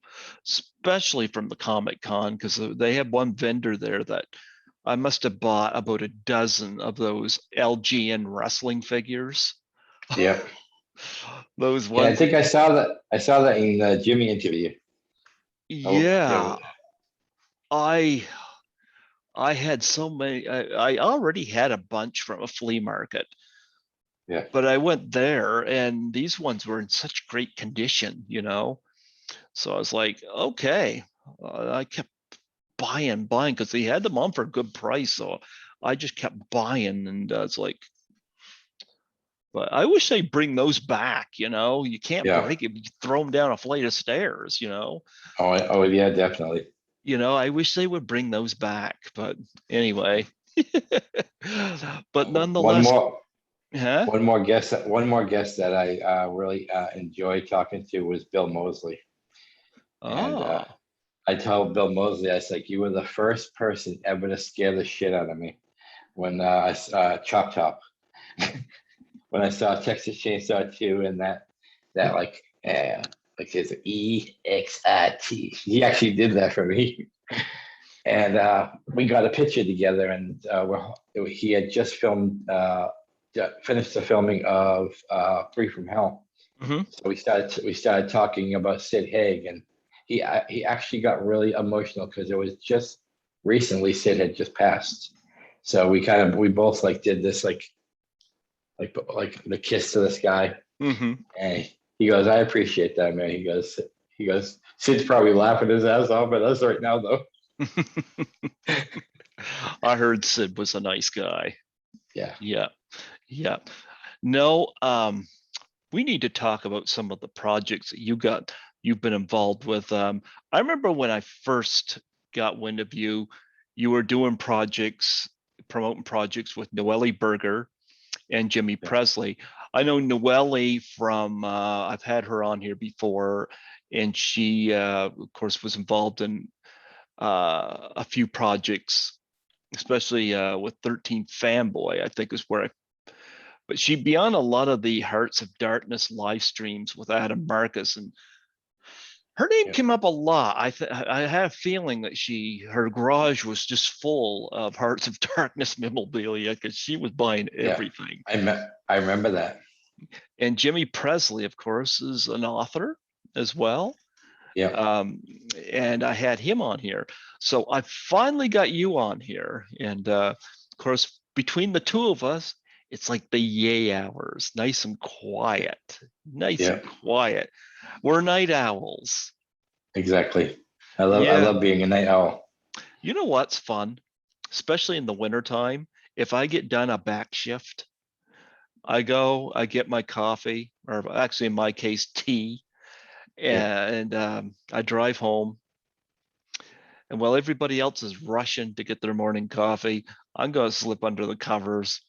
especially from the Comic Con, because they had one vendor there that I must have bought about a dozen of those LGN wrestling figures. Yeah. Those Yeah. I ones. think I saw that. I saw that in the Jimmy interview. Oh, Yeah, yeah. I I had so many. I already had a bunch from a flea market, Yeah. but I went there and these ones were in such great condition, you know. So I was like, okay. I kept buying because they had them on for a good price. So I just kept buying, and it's like, but I wish they'd bring those back. You know, you can't Yeah. break it. You throw them down a flight of stairs. You know. Oh, yeah, definitely. I wish they would bring those back. But anyway, but One nonetheless, more, huh? one more guest that I really enjoyed talking to was Bill Moseley. And Oh, I told Bill Moseley, I was like, you were the first person ever to scare the shit out of me when I Chop Top, when I saw Texas Chainsaw 2 and that like his EXIT. He actually did that for me. And we got a picture together, and he had just finished the filming of Free from Hell. mm-hmm. So we started talking about Sid Haig, and he actually got really emotional because it was just recently Sid had just passed. So we both like did this like the kiss to the sky, Mm-hmm. and he goes, I appreciate that, man. He goes, Sid's probably laughing his ass off at us right now, though. I heard Sid was a nice guy. Yeah. Yeah. Yeah. No, we need to talk about some of the projects that you've been involved with. I remember when I first got wind of you, you were doing promoting projects with Noelle Berger and Jimmy Yeah. Presley. I know Noelle from I've had her on here before, and she of course was involved in a few projects, especially with 13th Fanboy. I think is where I but she'd be on a lot of the Hearts of Darkness live streams with Adam Marcus, and her name Yeah. came up a lot. I had a feeling that her garage was just full of Hearts of Darkness memorabilia because she was buying everything. I remember that. And Jimmy Presley, of course, is an author as well. Yeah. And I had him on here. So I finally got you on here. And of course, between the two of us, it's like the yay hours, nice and quiet, and quiet. We're night owls. Exactly. I love being a night owl. You know what's fun, especially in the wintertime? If I get done a back shift, I get my coffee, or actually in my case, tea, and I drive home. And while everybody else is rushing to get their morning coffee, I'm going to slip under the covers.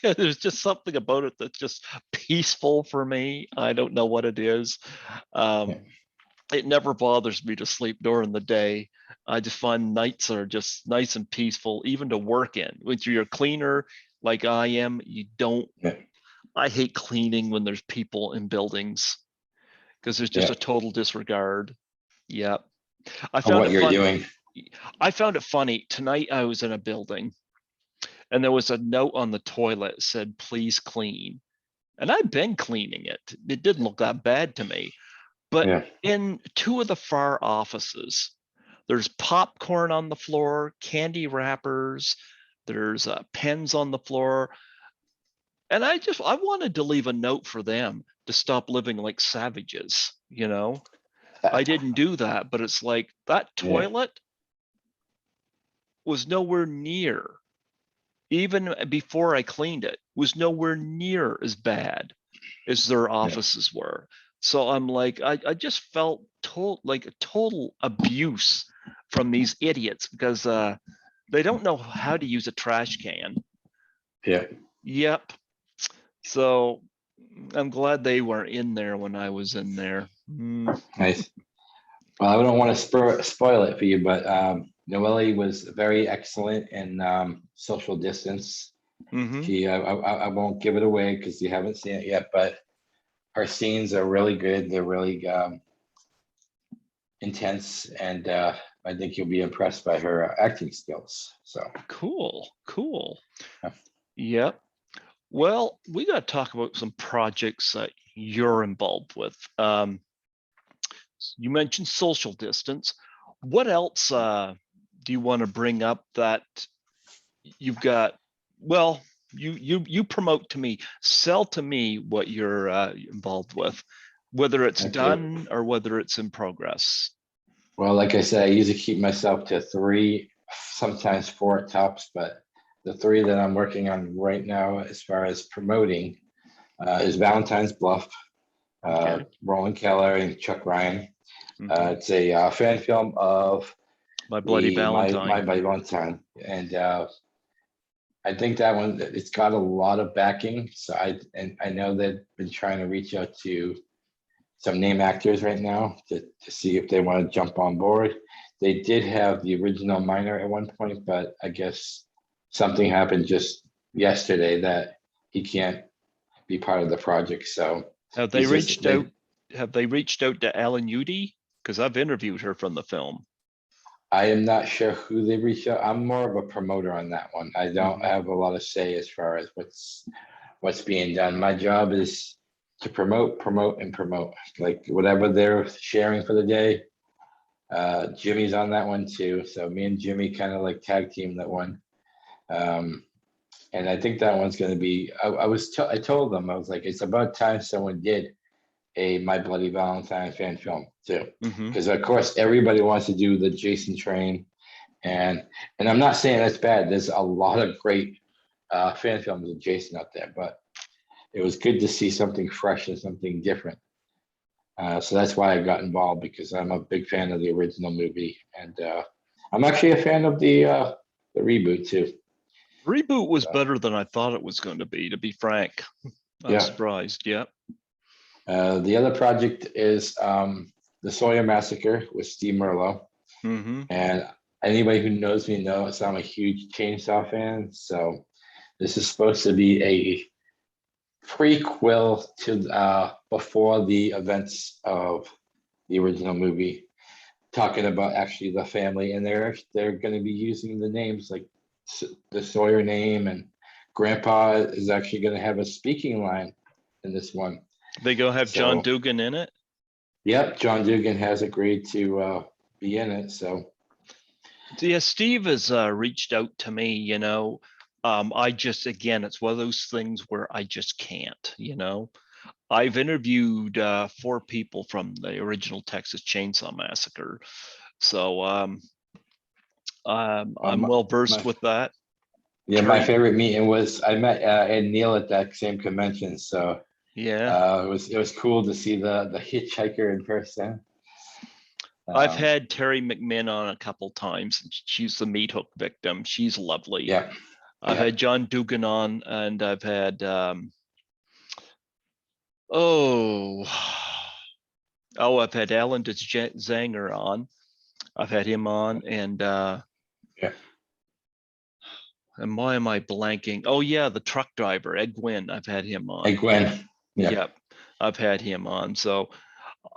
There's just something about it that's just peaceful for me. I don't know what it is. It never bothers me to sleep during the day. I just find nights are just nice and peaceful, even to work in. When you're a cleaner like I am, you don't. I hate cleaning when there's people in buildings because there's just a total disregard. Yep. I found what you're doing. I found it funny. Tonight I was in a building and there was a note on the toilet that said, "Please clean." And I've been cleaning it. It didn't look that bad to me. But in two of the far offices, there's popcorn on the floor, candy wrappers, there's pens on the floor. And I wanted to leave a note for them to stop living like savages, I didn't do that, but it's like that toilet was nowhere near, even before I cleaned it, was nowhere near as bad as their offices were. So I'm like, I just felt like a total abuse from these idiots because they don't know how to use a trash can. Yep. So I'm glad they weren't in there when I was in there. Nice. Well, I don't want to spoil it for you, but Noelle was very excellent in social distance. I won't give it away because you haven't seen it yet, but her scenes are really good. They're really intense, and I think you'll be impressed by her acting skills. So cool. Yep. Well, we got to talk about some projects that you're involved with. You mentioned social distance. What else do you want to bring up that you've got? Well, you promote to me, sell to me what you're involved with, whether it's done or whether it's in progress. Well, like I said, I usually keep myself to 3, sometimes 4 tops, but the 3 that I'm working on right now, as far as promoting, is Valentine's Bluff, Roland Keller and Chuck Ryan. It's a fan film of My Bloody Valentine. My Bloody Valentine, and I think that one, it's got a lot of backing. So I know they've been trying to reach out to some name actors right now to see if they want to jump on board. They did have the original Minor at one point, but I guess something happened just yesterday that he can't be part of the project. So have they reached out? Have they reached out to Alan Udy? Because I've interviewed her from the film. I am not sure who they reached out. I'm more of a promoter on that one. I don't have a lot of say as far as what's being done. My job is to promote. Like whatever they're sharing for the day. Jimmy's on that one too. So me and Jimmy kind of like tag team that one. And I think that one's going to be, I told them, I was like, it's about time someone did a My Bloody Valentine fan film too. Because of course, everybody wants to do the Jason train. And I'm not saying that's bad. There's a lot of great fan films of Jason out there, but it was good to see something fresh and something different. So that's why I got involved, because I'm a big fan of the original movie. And I'm actually a fan of the reboot too. Reboot was better than I thought it was going to be frank. I'm surprised. Yeah. The other project is the Sawyer Massacre with Steve Merlo. And anybody who knows me knows I'm a huge Chainsaw fan. So This is supposed to be a prequel to before the events of the original movie, talking about actually the family, and they're going to be using the names like the Sawyer name, and Grandpa is actually going to have a speaking line in this one. They go have John Dugan in it. Yep, John Dugan has agreed to be in it. So yeah, Steve has reached out to me. I just, again, it's one of those things where I just can't. I've interviewed 4 people from the original Texas Chainsaw Massacre, so I'm well versed with that. Yeah, my favorite meeting was I met Ed Neal at that same convention. So yeah, it was cool to see the hitchhiker in person. I've had Terry McMinn on a couple times. She's the meat hook victim. She's lovely. Yeah. I've had John Dugan on, and I've had I've had Alan Zanger on. I've had him on, and and why am I blanking? Oh yeah, the truck driver, Ed Gwynn. I've had him on. Ed Gwynn. Yeah. Yep, I've had him on. So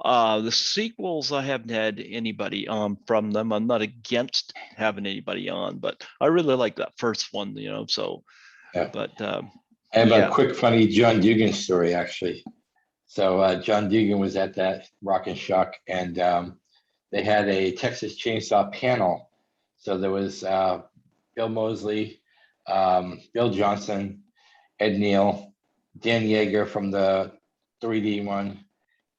the sequels, I haven't had anybody on from them. I'm not against having anybody on, but I really like that first one, so but I have a quick funny John Dugan story, actually. So John Dugan was at that Rock and Shock, and they had a Texas Chainsaw panel. So there was Bill Moseley, Bill Johnson, Ed Neal, Dan Yeager from the 3D one,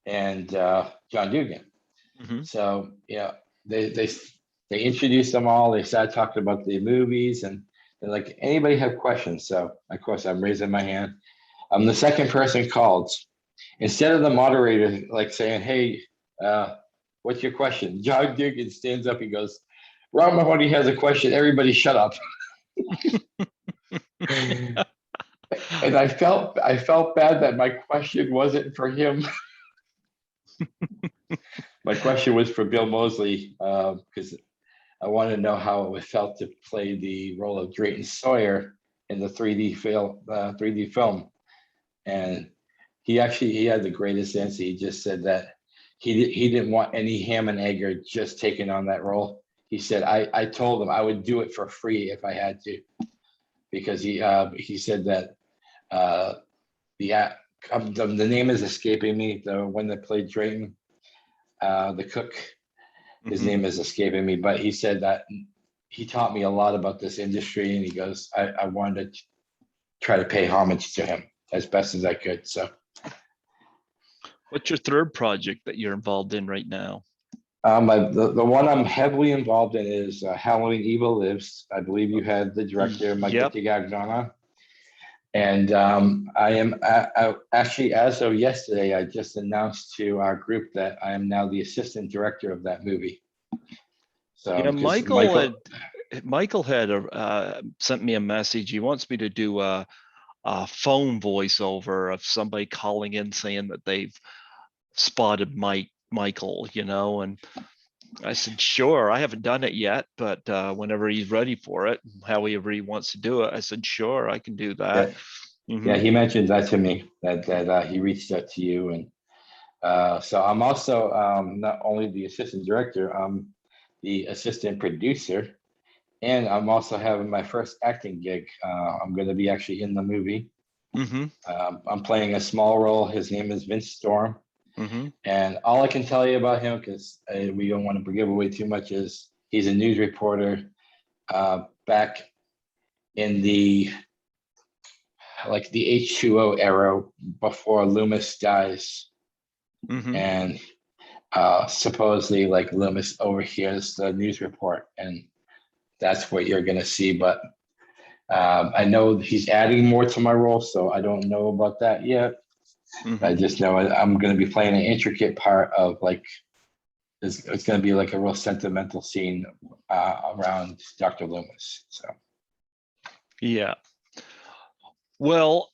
and John Dugan. Mm-hmm. So yeah, they introduced them all. They started talking about the movies, and they're like, anybody have questions? So of course I'm raising my hand. I'm the second person called. Instead of the moderator like saying, hey, what's your question? John Dugan stands up, he goes, Ron Mahoney has a question, everybody shut up. And I felt bad that my question wasn't for him. My question was for Bill Moseley, because I wanted to know how it felt to play the role of Drayton Sawyer in the 3D film. And he had the greatest answer. He just said that he didn't want any ham and egg just taking on that role. He said, I told him I would do it for free if I had to, because he said that the name is escaping me, the one that played Drayton, the cook, his name is escaping me, but he said that he taught me a lot about this industry, and he goes, I wanted to try to pay homage to him as best as I could. So what's your third project that you're involved in right now? The one I'm heavily involved in is Halloween Evil Lives. I believe you had the director, Michael Tigagnana. And I am actually, as of yesterday, I just announced to our group that I am now the assistant director of that movie. So yeah, Michael had sent me a message. He wants me to do a phone voiceover of somebody calling in saying that they've spotted Michael, and I said, sure. I haven't done it yet, but whenever he's ready for it, however he wants to do it, I said, sure, I can do that. Yeah, he mentioned that to me, that he reached out to you. And so I'm also not only the assistant director, I'm the assistant producer, and I'm also having my first acting gig. I'm going to be actually in the movie. I'm playing a small role. His name is Vince Storm. And all I can tell you about him, because we don't want to give away too much, is he's a news reporter back in the H2O era before Loomis dies. And supposedly Loomis overhears the news report, and that's what you're going to see. But I know he's adding more to my role, so I don't know about that yet. I just know I'm going to be playing an intricate part of it's going to be a real sentimental scene around Dr. Loomis. So, yeah. Well,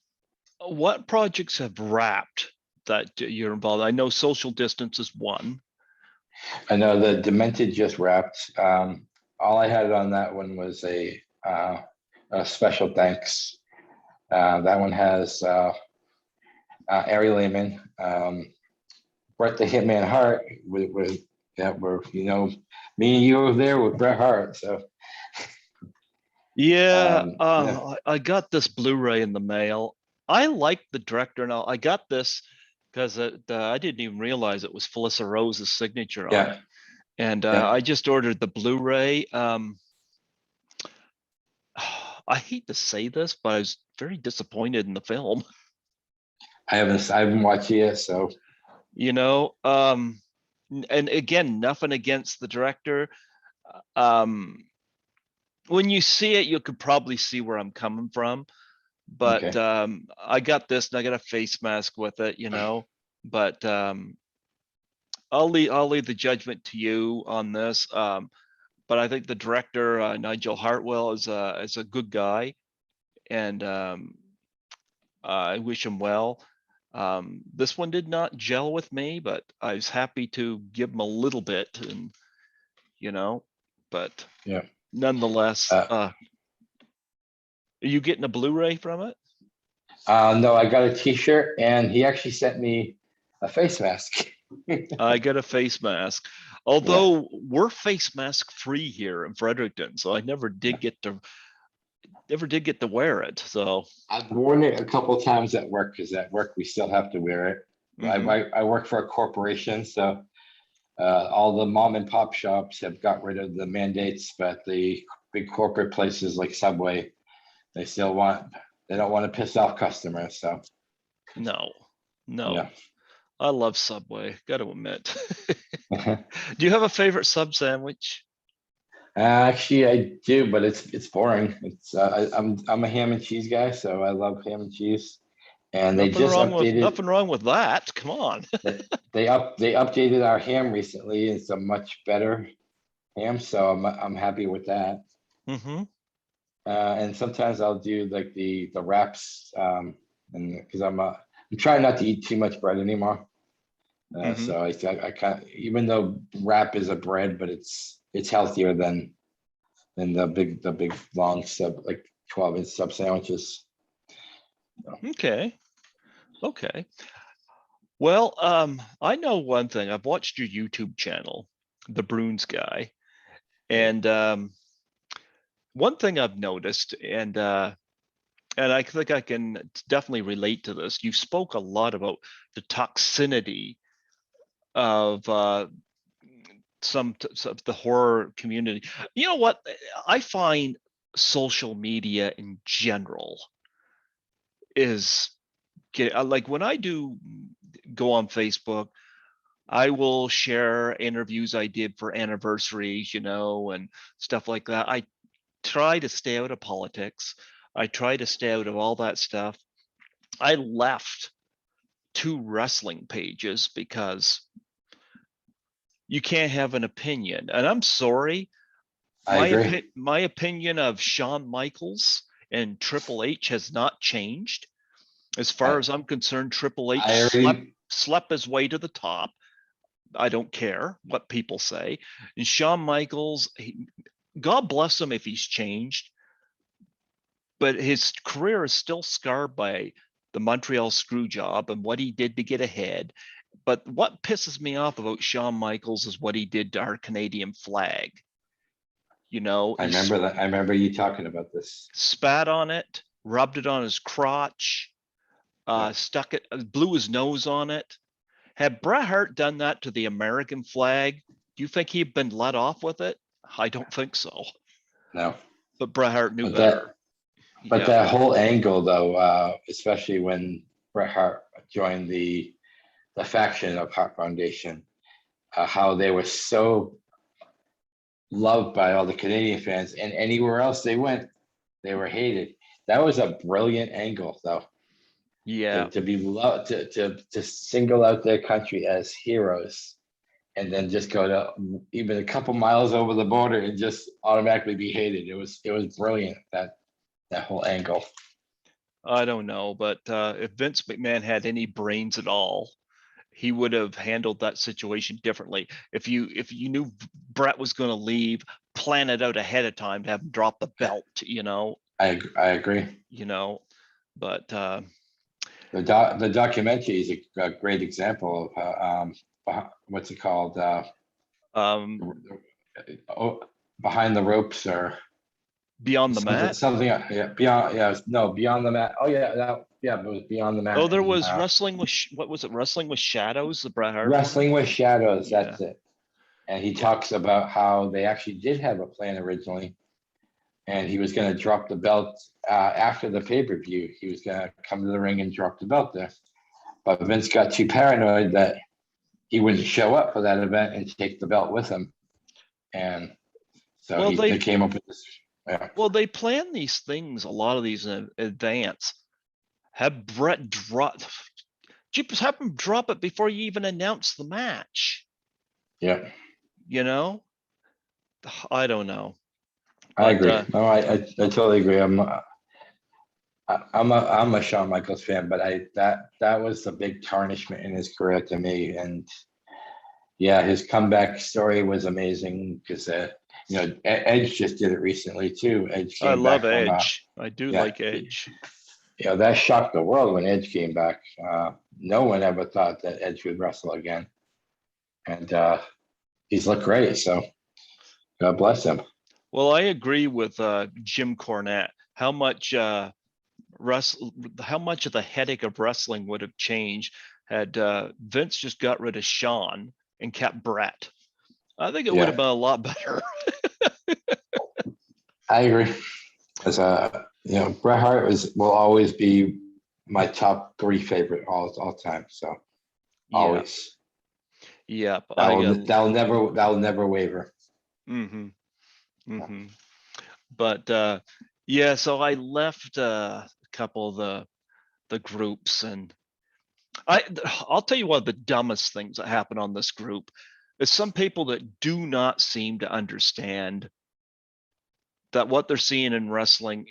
what projects have wrapped that you're involved? I know Social Distance is one. I know the Demented just wrapped. All I had on that one was a special thanks That one has Ari Lehman, Bret the Hitman Hart. We're me and you were there with Bret Hart. So Yeah, yeah. I got this Blu-ray in the mail. I like the director now. I got this because I didn't even realize it was Felissa Rose's signature on it. And Yeah. I just ordered the Blu-ray. I hate to say this, but I was very disappointed in the film. I haven't watched it yet, so And again, nothing against the director. Um, when you see it, you could probably see where I'm coming from. But okay. I got this, and I got a face mask with it, But I'll leave the judgment to you on this. But I think the director, Nigel Hartwell, is a good guy, and I wish him well. This one did not gel with me, but I was happy to give him a little bit, and but Yeah. nonetheless, are you getting a Blu-ray from it? No, I got a T-shirt, and he actually sent me a face mask. I got a face mask, although we're face mask free here in Fredericton, so I never did get to wear it. So I've worn it a couple of times at work, because at work we still have to wear it. I work for a corporation, so all the mom and pop shops have got rid of the mandates, but the big corporate places like Subway, they don't want to piss off customers. So no, yeah. I love Subway, got to admit. Do you have a favorite sub sandwich? Actually, I do, but it's boring. I'm a ham and cheese guy, so I love ham and cheese. And they just updated. Nothing wrong with that. Come on. They updated our ham recently. It's a much better ham, so I'm happy with that. Mm-hmm. And sometimes I'll do like the wraps, and because I'm trying not to eat too much bread anymore. So I kind of, even though wrap is a bread, but it's healthier than the big long sub, like 12-inch sub sandwiches. Okay. Well, I know one thing. I've watched your YouTube channel, the Bruins Guy, and one thing I've noticed, and I think I can definitely relate to this. You spoke a lot about the toxicity of some of the horror community. You know what? I find social media in general is like when I do go on Facebook, I will share interviews I did for anniversaries, and stuff like that. I try to stay out of politics. I try to stay out of all that stuff. I left 2 wrestling pages because you can't have an opinion. And I'm sorry, I agree. my opinion of Shawn Michaels and Triple H has not changed. As far as I'm concerned, Triple H slept his way to the top. I don't care what people say. And Shawn Michaels, God bless him if he's changed, but his career is still scarred by the Montreal screw job and what he did to get ahead. But what pisses me off about Shawn Michaels is what he did to our Canadian flag. I remember that. I remember you talking about this. Spat on it, rubbed it on his crotch, stuck it, blew his nose on it. Had Bret Hart done that to the American flag, do you think he'd been let off with it? I don't think so. No. But Bret Hart knew better. But that whole angle, though, especially when Bret Hart joined the faction of Hart Foundation, how they were so loved by all the Canadian fans, and anywhere else they went, they were hated. That was a brilliant angle, though. Yeah. To be loved, to single out their country as heroes, and then just go to even a couple miles over the border and just automatically be hated. It was brilliant, that whole angle. I don't know, but if Vince McMahon had any brains at all, he would have handled that situation differently. If you knew Bret was going to leave, plan it out ahead of time to have him drop the belt. I agree. But The documentary is a great example of what's it called? Oh, behind the ropes or Beyond the Mat. something. Yeah, beyond the mat. Oh yeah, it was Beyond the Mat. Oh, there was Wrestling with what was it? Wrestling with Shadows, the Bret Hart Wrestling with Shadows. Yeah. That's it. And he talks about how they actually did have a plan originally, and he was going to drop the belt after the pay-per-view. He was going to come to the ring and drop the belt there, but Vince got too paranoid that he wouldn't show up for that event and take the belt with him, and so they came up with this. Yeah. Well, they plan these things, a lot of these in advance. Have Bret have him drop it before you even announce the match. Yeah. You know, I don't know. I agree. No, I totally agree. I'm a Shawn Michaels fan, but that was a big tarnishment in his career to me. And yeah, his comeback story was amazing because Edge just did it recently too. Edge came I love back Edge. I do like Edge. That shocked the world when Edge came back. No one ever thought that Edge would wrestle again, and he's looked great. So God bless him. Well, I agree with Jim Cornette. How much of the headache of wrestling would have changed had Vince just got rid of Shawn and kept Bret? I think it would have been a lot better. I agree. As Bret Hart will always be my top 3 favorite all time. So always. Yeah. That'll never waver. Mm-hmm. Mm-hmm. But yeah, so I left a couple of the groups, and I'll tell you one of the dumbest things that happened on this group is some people that do not seem to understand that what they're seeing in wrestling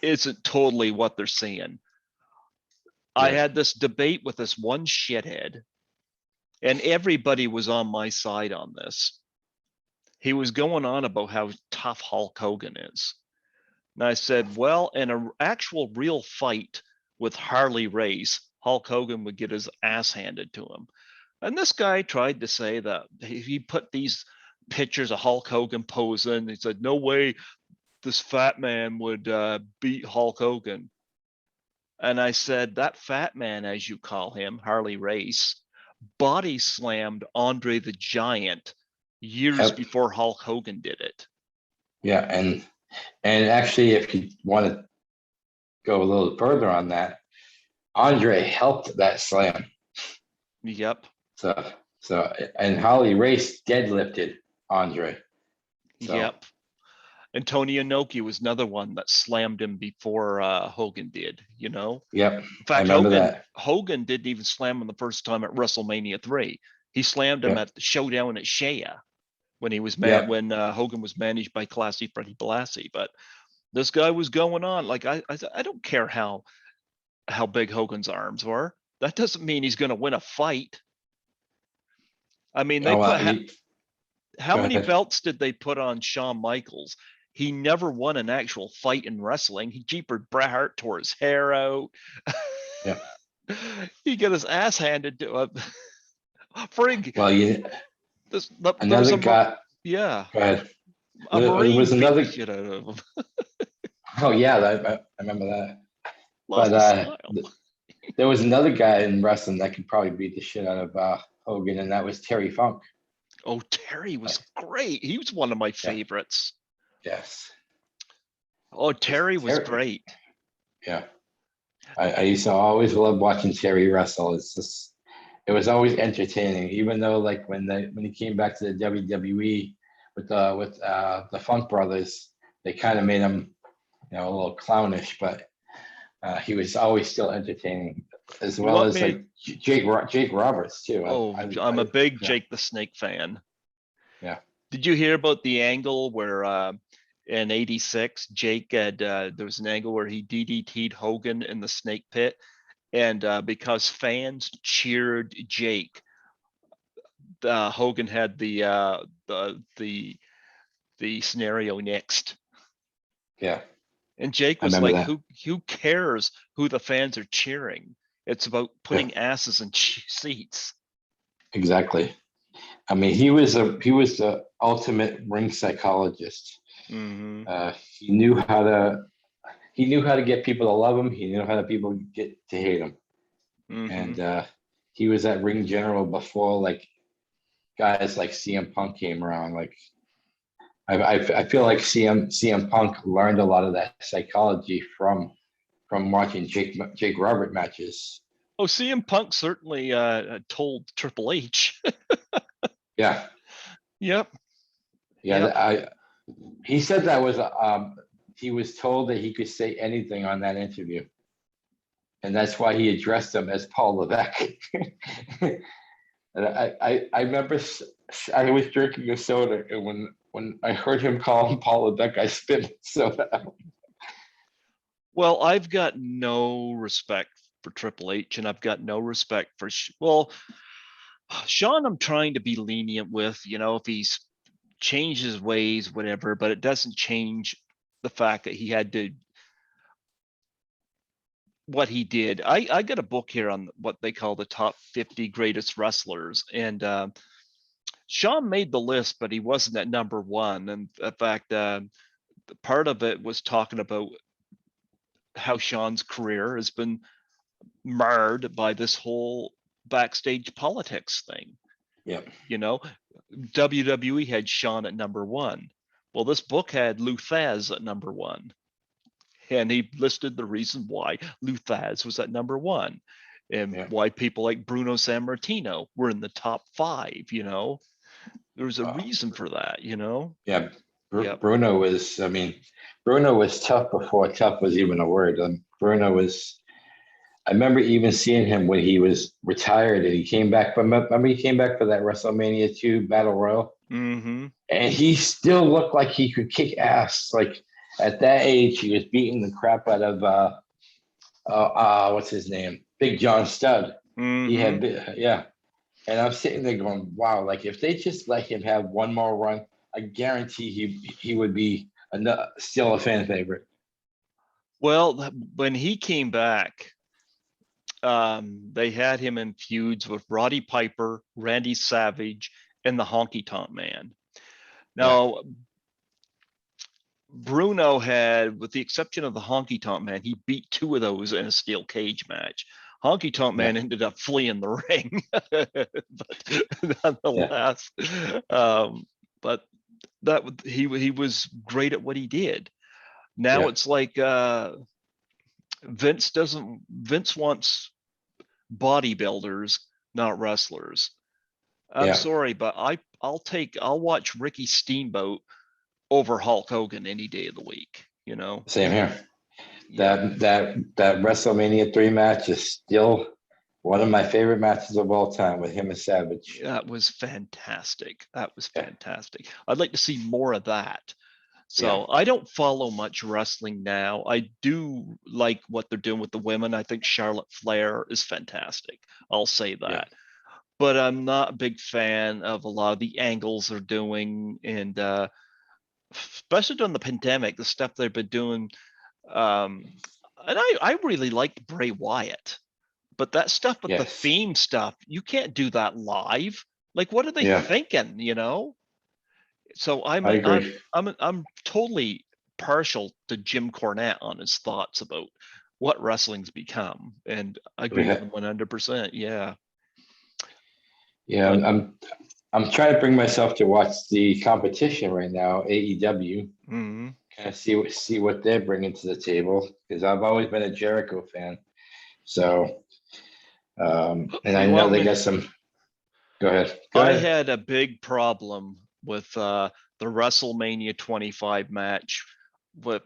isn't totally what they're seeing. I had this debate with this one shithead, and everybody was on my side on this. He was going on about how tough Hulk Hogan is. And I said, well, in an actual real fight with Harley Race, Hulk Hogan would get his ass handed to him. And this guy tried to say that he put these pictures of Hulk Hogan posing. He said, no way this fat man would beat Hulk Hogan. And I said, that fat man, as you call him, Harley Race, body slammed Andre the Giant years before Hulk Hogan did it. Yeah, and actually, if you want to go a little further on that, Andre helped that slam. Yep. So and Harley Race deadlifted Andre. So. Yep. And Tony Inoki was another one that slammed him before Hogan did, Yep. In fact, Hogan didn't even slam him the first time at WrestleMania 3. He slammed him at the showdown at Shea when he was when Hogan was managed by Classy Freddie Blassie. But this guy was going on. Like I don't care how big Hogan's arms were. That doesn't mean he's going to win a fight. I mean, they how many belts did they put on Shawn Michaels? He never won an actual fight in wrestling. He jeepered Bret Hart, tore his hair out. Yeah. He got his ass handed to him. Another guy. Yeah. Go ahead. A Marine was another shit out of him. Oh yeah, I remember that. There was another guy in wrestling that could probably beat the shit out of Hogan, and that was Terry Funk. Oh, Terry was great. He was one of my favorites. Yes. Oh, Terry was great. Yeah. I used to always love watching Terry wrestle. It was always entertaining, even though like when he came back to the WWE with the Funk Brothers, they kind of made him, a little clownish, but he was always still entertaining, as well as like Jake Roberts too. Oh, I'm a big Jake the Snake fan. Yeah. Did you hear about the angle where in '86 Jake had there was an angle where he DDT'd Hogan in the snake pit, and because fans cheered Jake, Hogan had the scenario next. Yeah. And Jake I was remember like, that. who cares who the fans are cheering? It's about Yeah, putting asses in seats. exactly. I mean, he was the ultimate ring psychologist. Mm-hmm. He knew how to get people to love him. He knew how to people get to hate him. Mm-hmm. And he was that ring general before like guys like CM Punk came around. Like I feel like CM Punk learned a lot of that psychology from watching Jake Robert matches. Oh, CM Punk certainly told Triple H. Yeah, Yep. yeah. Yep. He said that was he was told that he could say anything on that interview, and that's why he addressed him as Paul Levesque. And I remember I was drinking a soda, and when I heard him call him Paul Levesque, I spit the soda out. Well, I've got no respect for Triple H, and I've got no respect for well, Sean. I'm trying to be lenient with, if he's changed his ways, whatever, but it doesn't change the fact that he had to what he did. I got a book here on what they call the top 50 greatest wrestlers, and Sean made the list, but he wasn't at number one. And in fact, part of it was talking about how Sean's career has been marred by this whole backstage politics thing. Yeah, WWE had Sean at number one. Well, this book had Lou Thesz at number one. And he listed the reason why Lou Thesz was at number one and yeah. why people like Bruno Sammartino were in the top five. There was a Wow. reason for that. Yeah, Yep. Bruno was. I mean, Bruno was tough before tough was even a word. Bruno was. I remember even seeing him when he was retired and he came back. But remember, he came back for that WrestleMania 2 Battle Royal, Mm-hmm. and he still looked like he could kick ass. Like at that age, he was beating the crap out of what's his name, Big John Studd. He Mm-hmm. had, yeah. And I'm sitting there going, wow, like if they just let him have one more run, I guarantee he would be still a fan favorite. Well, when he came back, they had him in feuds with Roddy Piper, Randy Savage, and the Honky Tonk Man. Yeah, Now, Bruno had, with the exception of the Honky Tonk Man, he beat two of those in a steel cage match. Honky Tonk yeah, Man ended up fleeing the ring, but yeah, nonetheless, but he was great at what he did. Now yeah, it's like Vince wants bodybuilders, not wrestlers. I'm yeah. sorry, but I'll watch Ricky Steamboat over Hulk Hogan any day of the week. Same here. Yep. That WrestleMania 3 match is still one of my favorite matches of all time with him and Savage. That was fantastic. That was Yeah, fantastic. I'd like to see more of that. yeah, So I don't follow much wrestling now. I do like what they're doing with the women. I think Charlotte Flair is fantastic. I'll say yeah, that. But I'm not a big fan of a lot of the angles they're doing, and especially during the pandemic, the stuff they've been doing. Um, and I really liked Bray Wyatt, but that stuff with the yes, theme stuff, you can't do that live. Like, what are they yeah. thinking? So I'm I I'm agree. I'm totally partial to Jim Cornette on his thoughts about what wrestling's become, and I agree with him 100%. Yeah, Yeah, but I'm trying to bring myself to watch the competition right now, AEW. mm, Kind of see what they're bringing to the table because I've always been a Jericho fan. So, and I you know want they me? got some. Go ahead. Go I ahead. had a big problem with the WrestleMania 25 match. With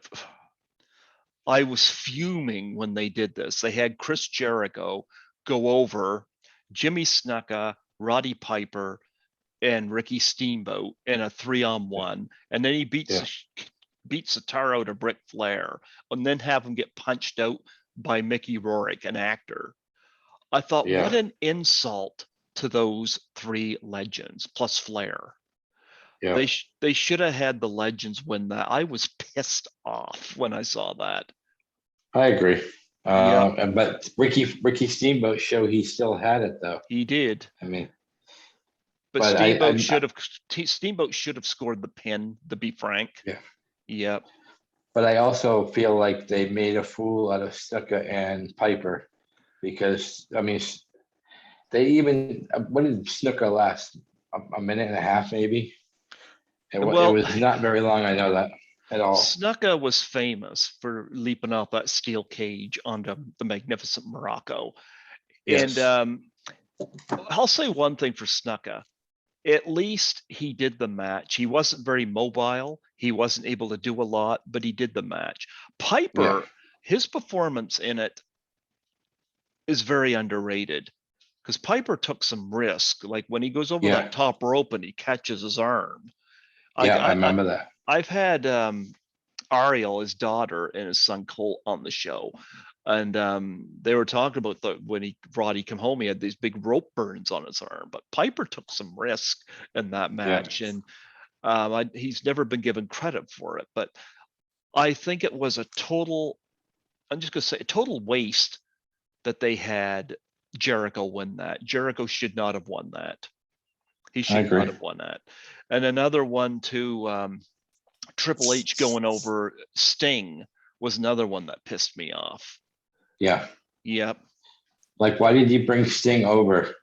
I was fuming when they did this. They had Chris Jericho go over Jimmy Snuka, Roddy Piper, and Ricky Steamboat in a 3-on-1, and then he Yeah, beats the tar out of Ric Flair, and then have him get punched out by Mickey Rourke, an actor. I thought, what yeah, an insult to those three legends plus Flair. Yeah, They should have had the legends win that. I was pissed off when I saw that. I agree. Yep, But Ricky Steamboat show he still had it though. he did. I mean, But but Steamboat should have scored the pin, to be frank. yeah. Yep. But I also feel like they made a fool out of Stuka and Piper because I mean they even what did Snuka last? A minute and a half maybe. It Well, was not very long. I know that at all. Snuka was famous for leaping off that steel cage onto the magnificent Morocco. And Yes. I'll say one thing for Snuka. At least he did the match. He wasn't very mobile. He wasn't able to do a lot, but he did the match. Piper, Yeah. his performance in it is very underrated because Piper took some risk. Like when he goes over Yeah. that top rope and he catches his arm. Yeah. I I remember that. I've had Ariel, his daughter, and his son Colt on the show, and they were talking about when Roddy came home, he had these big rope burns on his arm. But Piper took some risk in that Yeah. match, and he's never been given credit for it. But I think it was a total. I'm just gonna say a total waste that they had Jericho win that. Jericho should not have won that. He I should agree. not have won that. And another one too. Triple H going over Sting was another one that pissed me off. Yeah. Yep. Like, why did you bring Sting over?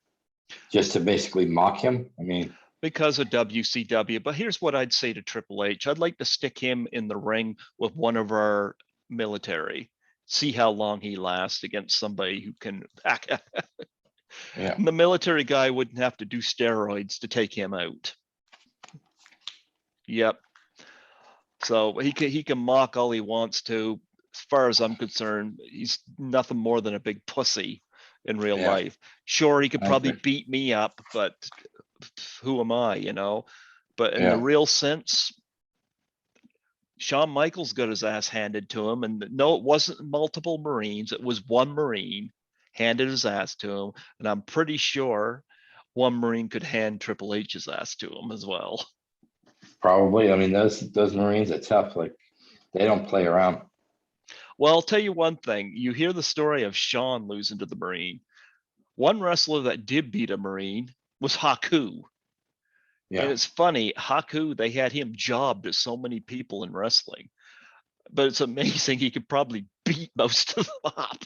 Just to basically mock him? I mean, Because of WCW. But here's what I'd say to Triple H. I'd like to stick him in the ring with one of our military. See how long he lasts against somebody who can. yeah. The military guy wouldn't have to do steroids to take him out. Yep. So he can mock all he wants to. As far as I'm concerned, he's nothing more than a big pussy in real Yeah. life. Sure, he could I probably agree. beat me up, but who am I, you know? But in the Yeah. real sense, Shawn Michaels got his ass handed to him, and no, it wasn't multiple Marines. It was one Marine handed his ass to him, and I'm pretty sure one Marine could hand Triple H's ass to him as well. Probably. I mean, those Marines are tough. Like, they don't play around. Well, I'll tell you one thing. You hear the story of Shawn losing to the Marine. One wrestler that did beat a Marine was Haku. And Yeah. it's funny, Haku, they had him jobbed to so many people in wrestling. But it's amazing he could probably beat most of them up.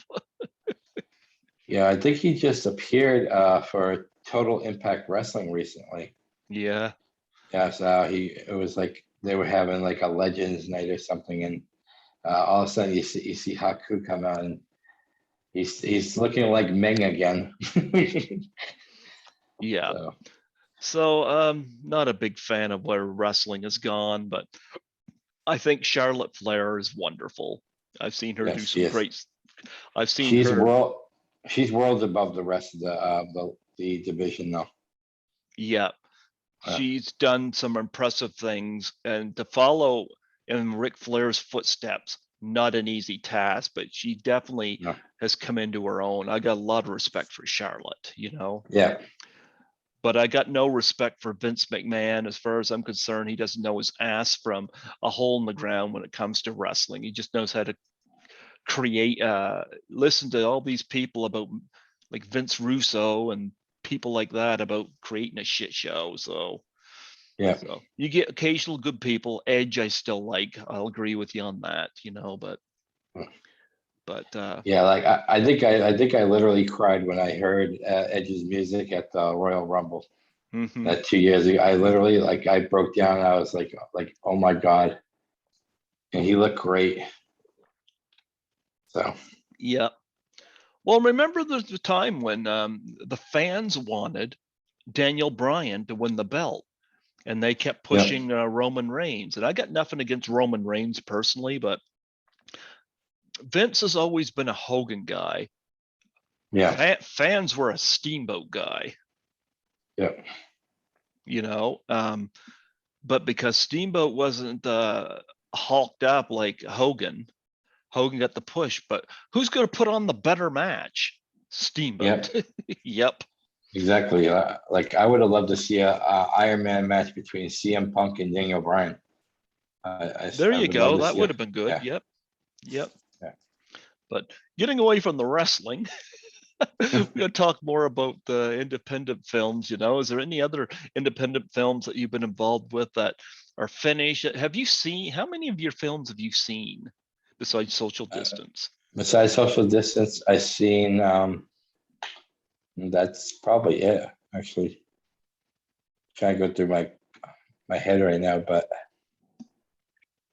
Yeah. I think he just appeared for Total Impact Wrestling recently. Yeah. Yeah. So it was like they were having like a Legends night or something. And all of a sudden you see Haku come out and he's looking like Ming again. Yeah. So, So not a big fan of where wrestling has gone, but I think Charlotte Flair is wonderful. I've seen her do yes, she some is. great. I've seen She's her. world. She's worlds above the rest of the division, though. Yeah, she's done some impressive things, and to follow in Ric Flair's footsteps, not an easy task, but she definitely No. has come into her own. I got a lot of respect for Charlotte, you know. Yeah. But I got no respect for Vince McMahon. As far as I'm concerned, he doesn't know his ass from a hole in the ground when it comes to wrestling. He just knows how to create, listen to all these people about like Vince Russo and people like that about creating a shit show. So Yeah. you get occasional good people. Edge, I still like. I'll agree with you on that, you know, but Yeah, like I think I literally cried when I heard Edge's music at the Royal Rumble that 2 years ago. I literally like I broke down. I was like oh my God, and he looked great. So yeah. Well, remember the time when the fans wanted Daniel Bryan to win the belt, and they kept pushing Roman Reigns. And I got nothing against Roman Reigns personally, but Vince has always been a Hogan guy. yeah, Fans were a Steamboat guy. yeah, You know, but because Steamboat wasn't hulked up like Hogan, Hogan got the push. But who's going to put on the better match? Steamboat. yeah. Yep. Exactly. Like I would have loved to see a Iron Man match between CM Punk and Daniel Bryan. There I you would love go. to That see would it. have been good. Yeah. Yep. Yep. Yeah. But getting away from the wrestling, we're going to talk more about the independent films. Is there any other independent films that you've been involved with that are finished? Have you seen, how many of your films have you seen besides Social Distance? Besides Social Distance, I've seen, that's probably it, actually. Trying to go through my head right now, but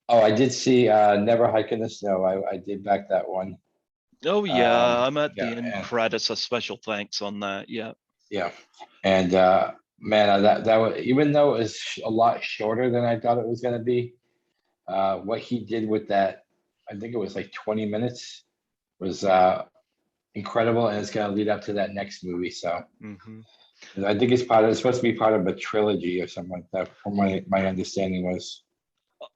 I did see Never Hike in the Snow. I did back that one. Oh yeah, I'm at the Yeah, end and credits. A special thanks on that. Yeah. yeah, and man, that was, even though it was a lot shorter than I thought it was going to be. What he did with that, I think it was like 20 minutes, was incredible, and it's going to lead up to that next movie. So I think it's supposed to be part of a trilogy or something like that, from my understanding was.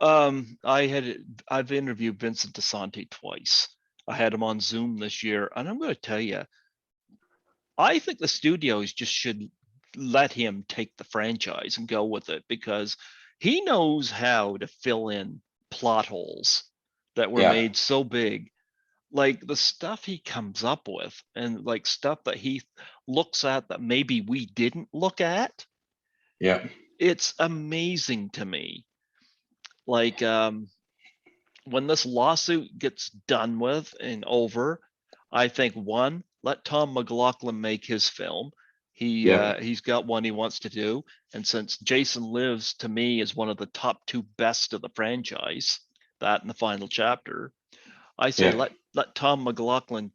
I've interviewed Vincent DeSante twice. I had him on Zoom this year, and I'm going to tell you, I think the studios just should let him take the franchise and go with it, because he knows how to fill in plot holes that were Yeah, made so big. Like the stuff he comes up with, and like stuff that he looks at that maybe we didn't look at. yeah, It's amazing to me. Like when this lawsuit gets done with and over, I think, one, let Tom McLaughlin make his film. yeah, He's got one he wants to do, and since Jason Lives to me is one of the top two best of the franchise, that and The Final Chapter, I say yeah, let Tom McLaughlin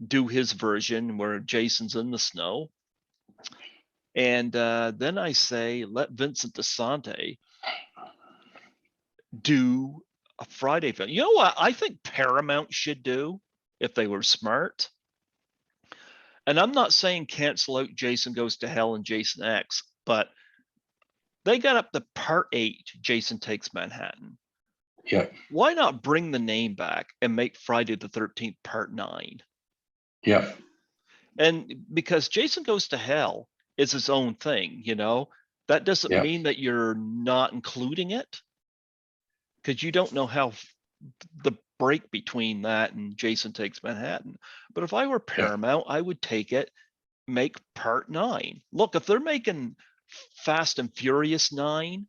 do his version where Jason's in the snow, and then I say let Vincent DeSante do a Friday film. You know what I think Paramount should do if they were smart? And I'm not saying cancel out Jason Goes to Hell and Jason X, but they got up to part 8, Jason Takes Manhattan. yeah, Why not bring the name back and make Friday the 13th part 9? yeah, And because Jason Goes to Hell is his own thing, that doesn't yeah, mean that you're not including it, because you don't know how the break between that and Jason Takes Manhattan. But if I were yeah, Paramount, I would take it, make part 9. Look, if they're making Fast and Furious 9,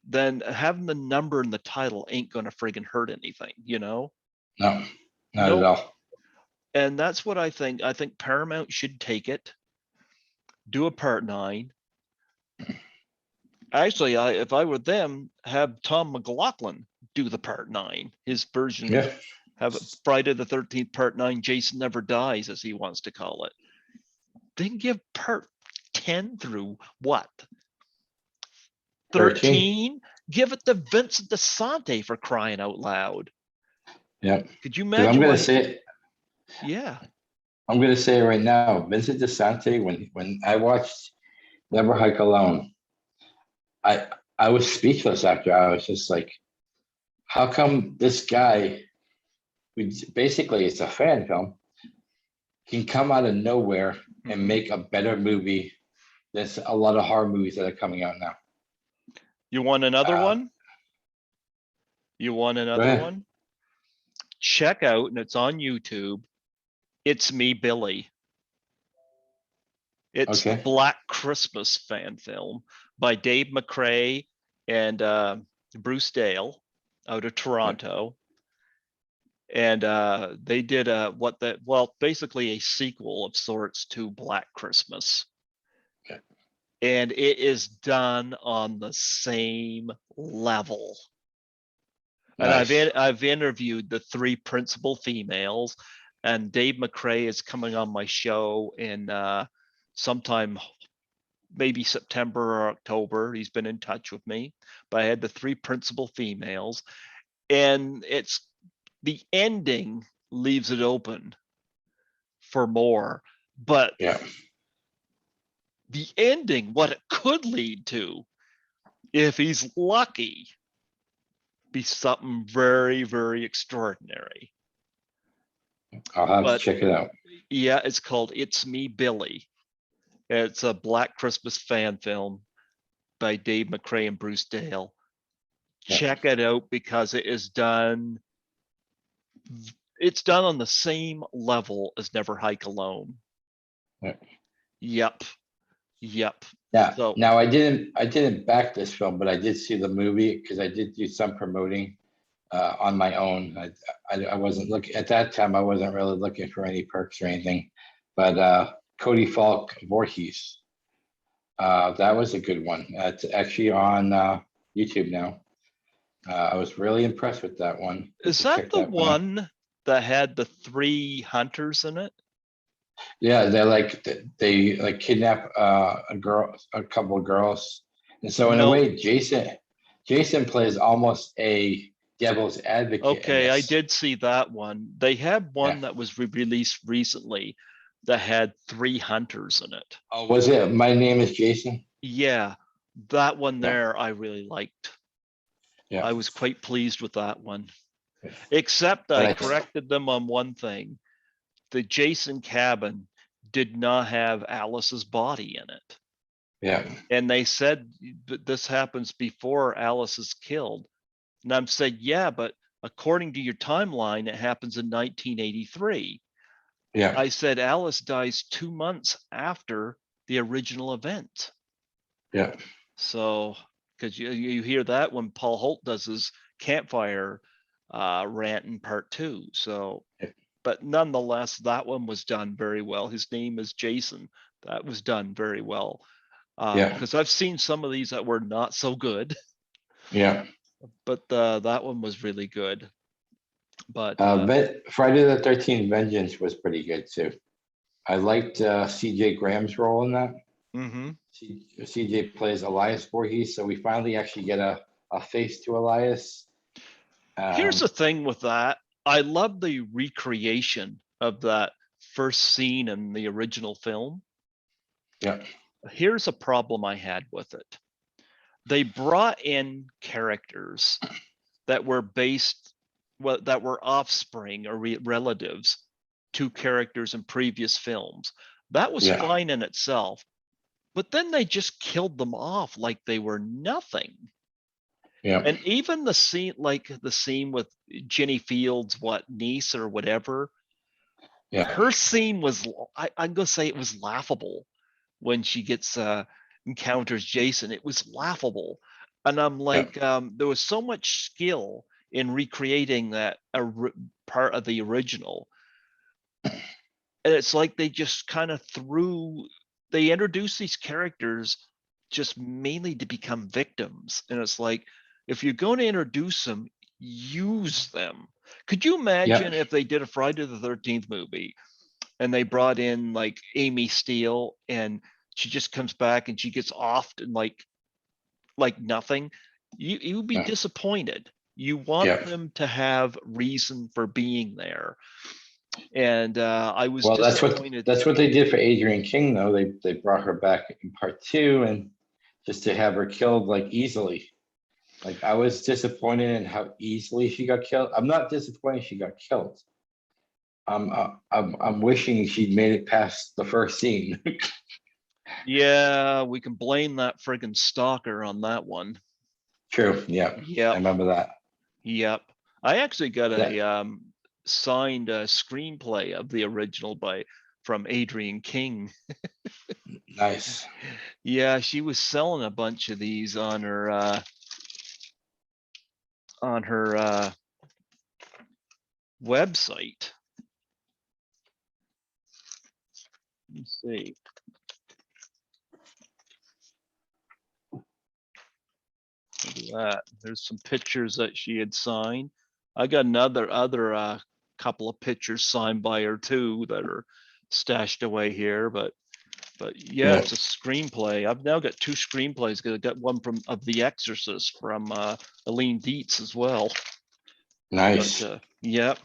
then having the number in the title ain't gonna friggin' hurt anything, no, not at Nope. all. And that's what I think. I think Paramount should take it, do a part 9. Actually, if I were them, have Tom McLaughlin do the part 9, his version. Yeah, Have it Friday the 13th part 9, Jason Never Dies, as he wants to call it. Then give part 10 through what? 13? Give it to Vincent DeSante, for crying out loud. yeah. Could you Because imagine what? Yeah. I'm gonna say it right now, Vincent DeSante, when I watched Never Hike Alone, I I was speechless after. I was just like, how come this guy, who basically it's a fan film, can come out of nowhere and make a better movie than a lot of horror movies that are coming out now? You want another Uh, one? You want Go another ahead. one? Check out, and it's on YouTube, It's Me, Billy. It's the Okay. Black Christmas fan film by Dave McCrae and Bruce Dale out of Toronto. And they did basically a sequel of sorts to Black Christmas. Okay. And it is done on the same level. And Nice. I've interviewed the 3 principal females, and Dave McCrae is coming on my show in sometime maybe September or October. He's been in touch with me, but I had the 3 principal females, and it's the ending leaves it open for more, but Yeah. the ending, what it could lead to, if he's lucky, be something very, very extraordinary. I'll have to But check it out. yeah, it's called It's Me, Billy. It's a Black Christmas fan film by Dave McCrae and Bruce Dale. Yeah. Check it out because it is done. It's done on the same level as Never Hike Alone. Yeah. Yep. Yeah. So Now I didn't back this film, but I did see the movie because I did do some promoting on my own. I wasn't looking at that time. I wasn't really looking for any perks or anything, but Cody Falk Voorhees, that was a good one. It's actually on YouTube now. I was really impressed with that one. is that the one that had the 3 hunters in it? Yeah, they like kidnap a couple of girls, and so in a way, Jason plays almost a devil's advocate. Okay, I did see that one. They had one that was released recently that had 3 hunters in it. Oh, was it My Name is Jason? Yeah, that one there I really liked. Yeah, I was quite pleased with that one. Except I corrected them on one thing. The Jason cabin did not have Alice's body in it. Yeah. And they said that this happens before Alice is killed. And I'm saying, yeah, but according to your timeline, it happens in 1983. Yeah. I said Alice dies 2 months after the original event. Yeah. So, because you hear that when Paul Holt does his campfire rant in part 2. So, but nonetheless, that one was done very well. His name is Jason. That was done very well. Because I've seen some of these that were not so good. Yeah. But that one was really good. But Friday the 13th Vengeance was pretty good too. I liked CJ Graham's role in that. Mm-hmm. CJ plays Elias Voorhees, so we finally actually get a face to Elias. Here's the thing with that. I love the recreation of that first scene in the original film. Yeah. Here's a problem I had with it. They brought in characters that were that were offspring or relatives to characters in previous films. That was fine in itself. But then they just killed them off like they were nothing. Yeah. And even the scene, like the scene with Jenny Fields, niece or whatever. Yeah. Her scene was, I'm gonna say it was laughable when she encounters Jason. It was laughable. And I'm like, there was so much skill in recreating that part of the original. And it's like they just kind of they introduced these characters just mainly to become victims. And it's like, if you're going to introduce them, use them. Could you imagine if they did a Friday the 13th movie and they brought in like Amy Steele and she just comes back and she gets offed and like nothing? You would be disappointed. You want them to have reason for being there. And I was disappointed. That's what they did for Adrienne King, though. They brought her back in part 2 and just to have her killed like easily. Like I was disappointed in how easily she got killed. I'm not disappointed she got killed. I'm wishing she'd made it past the first scene. Yeah, we can blame that friggin' stalker on that one. True. Yeah. I remember that. Yep. I actually got a signed screenplay of the original from Adrienne King. Nice. Yeah, she was selling a bunch of these on her website. Let me see. Look at that. There's some pictures that she had signed. I got other couple of pictures signed by her too that are stashed away here, but yeah, it's a screenplay. I've now got 2 screenplays. I got one of The Exorcist from Aline Dietz as well. Nice. But, yep.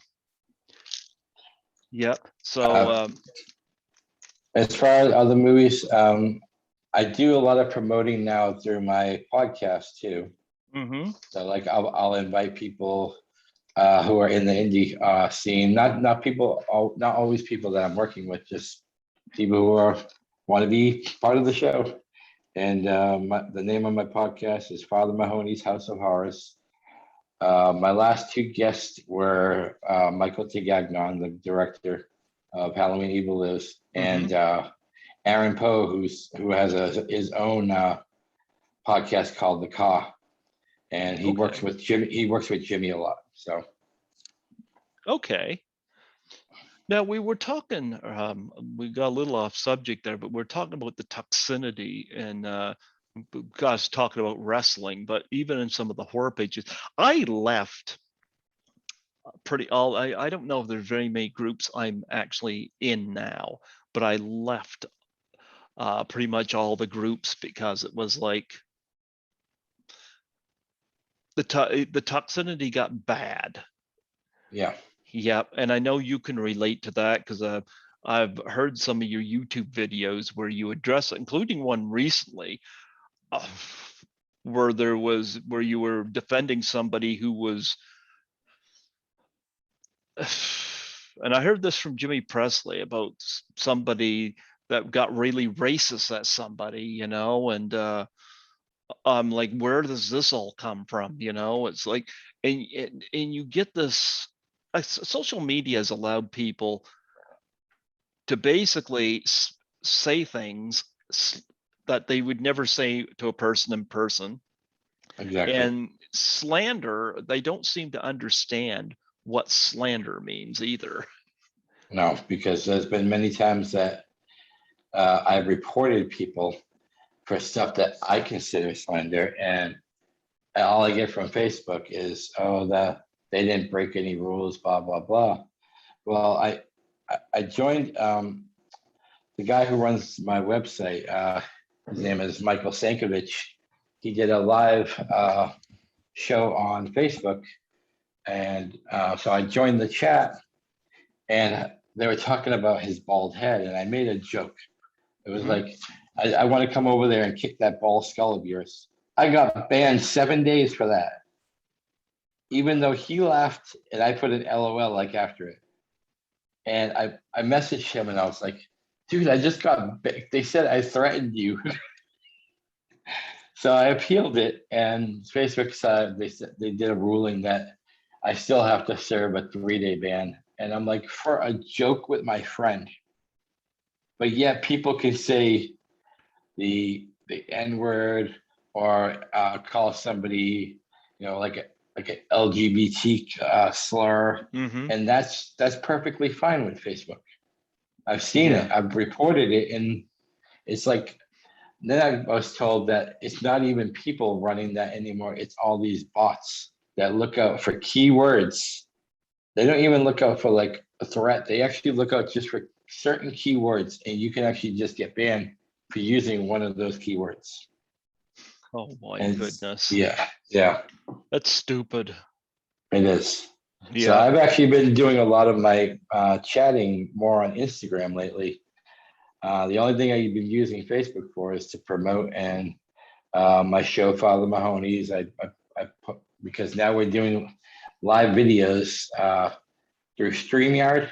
So as far as other movies, I do a lot of promoting now through my podcast too. Mm-hmm. So like I'll invite people who are in the indie scene, not always people that I'm working with, just people who are want to be part of the show. And the name of my podcast is Father Mahoney's House of Horrors. My last two guests were Michael Tigagnon, the director of Halloween Evil Lives, and Aaron Poe, who has his own podcast called The Caw, and he works with Jimmy. He works with Jimmy a lot. So, okay. Now we were talking. We got a little off subject there, but we're talking about the toxicity and. Guys talking about wrestling, but even in some of the horror pages, I left I don't know if there's very many groups I'm actually in now, but I left pretty much all the groups because it was like the toxicity got bad. Yeah. And I know you can relate to that because I've heard some of your YouTube videos where you address it, including one recently where you were defending somebody who was, and I heard this from Jimmy Presley about somebody that got really racist at somebody, and I'm like, where does this all come from? It's like, and you get this, social media has allowed people to basically say things that they would never say to a person in person. Exactly. And slander, they don't seem to understand what slander means either. No, because there's been many times that I've reported people for stuff that I consider slander, and all I get from Facebook is, "Oh, that they didn't break any rules," blah blah blah. Well, I joined the guy who runs my website. His name is Michael Sankovich. He did a live show on Facebook, and so I joined the chat, and they were talking about his bald head, and I made a joke. It was like, I want to come over there and kick that bald skull of yours. I got banned 7 days for that, even though he laughed and I put an LOL like after it. And I messaged him and I was like, dude, I just got, they said I threatened you. So I appealed it, and Facebook said they did a ruling that I still have to serve a 3-day ban. And I'm like, for a joke with my friend. But yet people can say the N-word or call somebody, like an LGBT slur, and that's perfectly fine with Facebook. I've seen it. I've reported it, and it's like, then I was told that it's not even people running that anymore. It's all these bots that look out for keywords. They don't even look out for like a threat. They actually look out just for certain keywords, and you can actually just get banned for using one of those keywords. Oh my goodness. Yeah. That's stupid. It is. Yeah. So I've actually been doing a lot of my chatting more on Instagram lately. The only thing I've been using Facebook for is to promote and my show, Father Mahoney's. I put, because now we're doing live videos through StreamYard,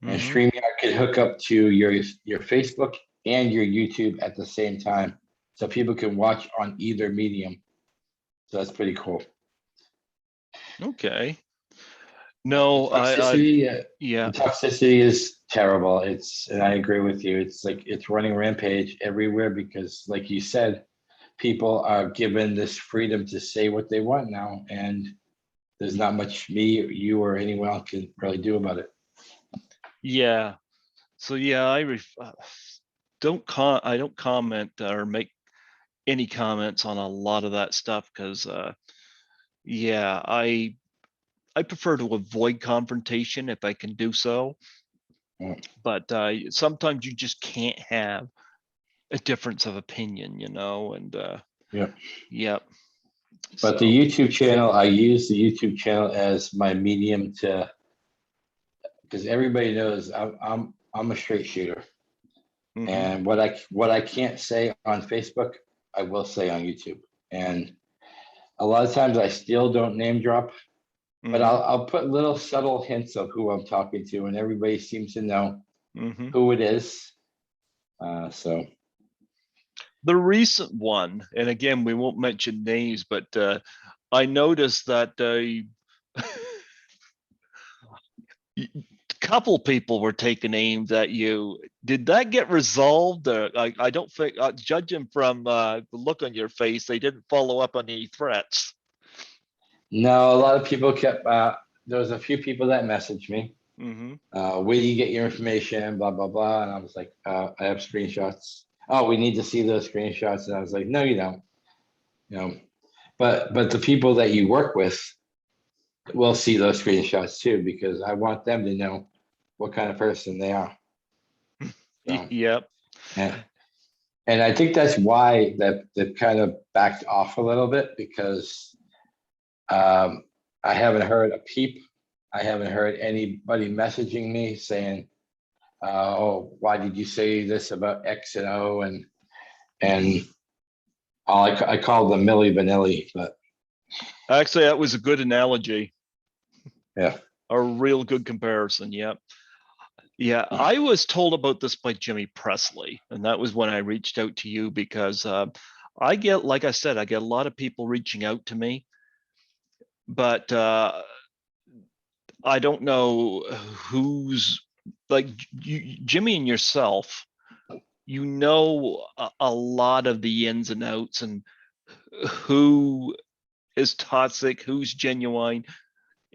and StreamYard can hook up to your Facebook and your YouTube at the same time, so people can watch on either medium. So that's pretty cool. Okay. No, the toxicity is terrible. And I agree with you. It's like it's running rampage everywhere because, like you said, people are given this freedom to say what they want now, and there's not much me, you, or anyone else can really do about it. Yeah. So yeah, I don't comment or make any comments on a lot of that stuff because I prefer to avoid confrontation if I can do so. But sometimes you just can't have a difference of opinion, and But the YouTube channel, I use the YouTube channel as my medium because everybody knows I'm a straight shooter, and what I can't say on Facebook, I will say on YouTube, and a lot of times I still don't name drop. But I'll put little subtle hints of who I'm talking to, and everybody seems to know who it is. So the recent one, and again, we won't mention names, but I noticed that a couple people were taking aims at you. Did that get resolved? I don't think, judging from the look on your face, they didn't follow up on any threats. no, a lot of people kept. There was a few people that messaged me. Mm-hmm. Where do you get your information? Blah blah blah. And I was like, I have screenshots. Oh, we need to see those screenshots. And I was like, no, you don't. You know, but the people that you work with will see those screenshots too, because I want them to know what kind of person they are. So, Yep. and I think that's why that they've kind of backed off a little bit, because I haven't heard a peep. I haven't heard anybody messaging me saying, "Oh, why did you say this about X and O?" And I call them Milli Vanilli, but Actually, that was a good analogy. yeah. A real good comparison. Yep. Yeah, I was told about this by Jimmy Presley, and that was when I reached out to you, because I get, like I said, I get a lot of people reaching out to me, but I don't know who's like Jimmy and yourself. You know a lot of the ins and outs and who is toxic, who's genuine,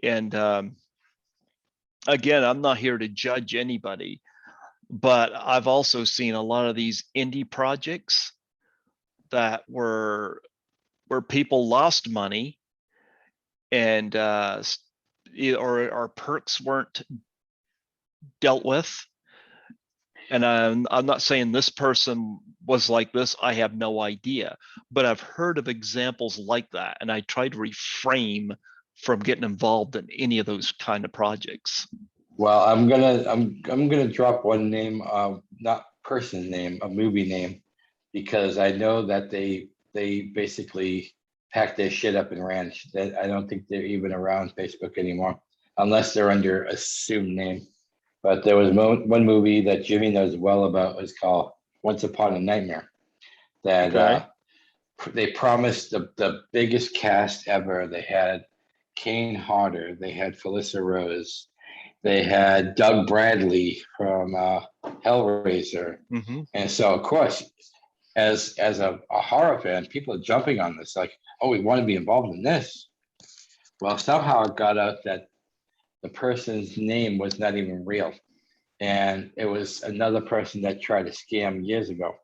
and again, I'm not here to judge anybody. But I've also seen a lot of these indie projects that were where people lost money and or our perks weren't dealt with. And I'm not saying this person was like this. I have no idea, but I've heard of examples like that, and I try to refrain from getting involved in any of those kind of projects. Well, I'm gonna drop one name, not person name, a movie name, because I know that they basically packed their shit up and ran. That I don't think they're even around Facebook anymore, unless they're under assumed name. But there was one movie that Jimmy knows well about. It was called Once Upon a Nightmare. That Okay. they promised the biggest cast ever. They had Kane Hodder, they had Felissa Rose, they had Doug Bradley from Hellraiser. Mm-hmm. And so, of course, as a horror fan, people are jumping on this, like, oh, we want to be involved in this. Well, somehow it got out that the person's name was not even real. And it was another person that tried to scam years ago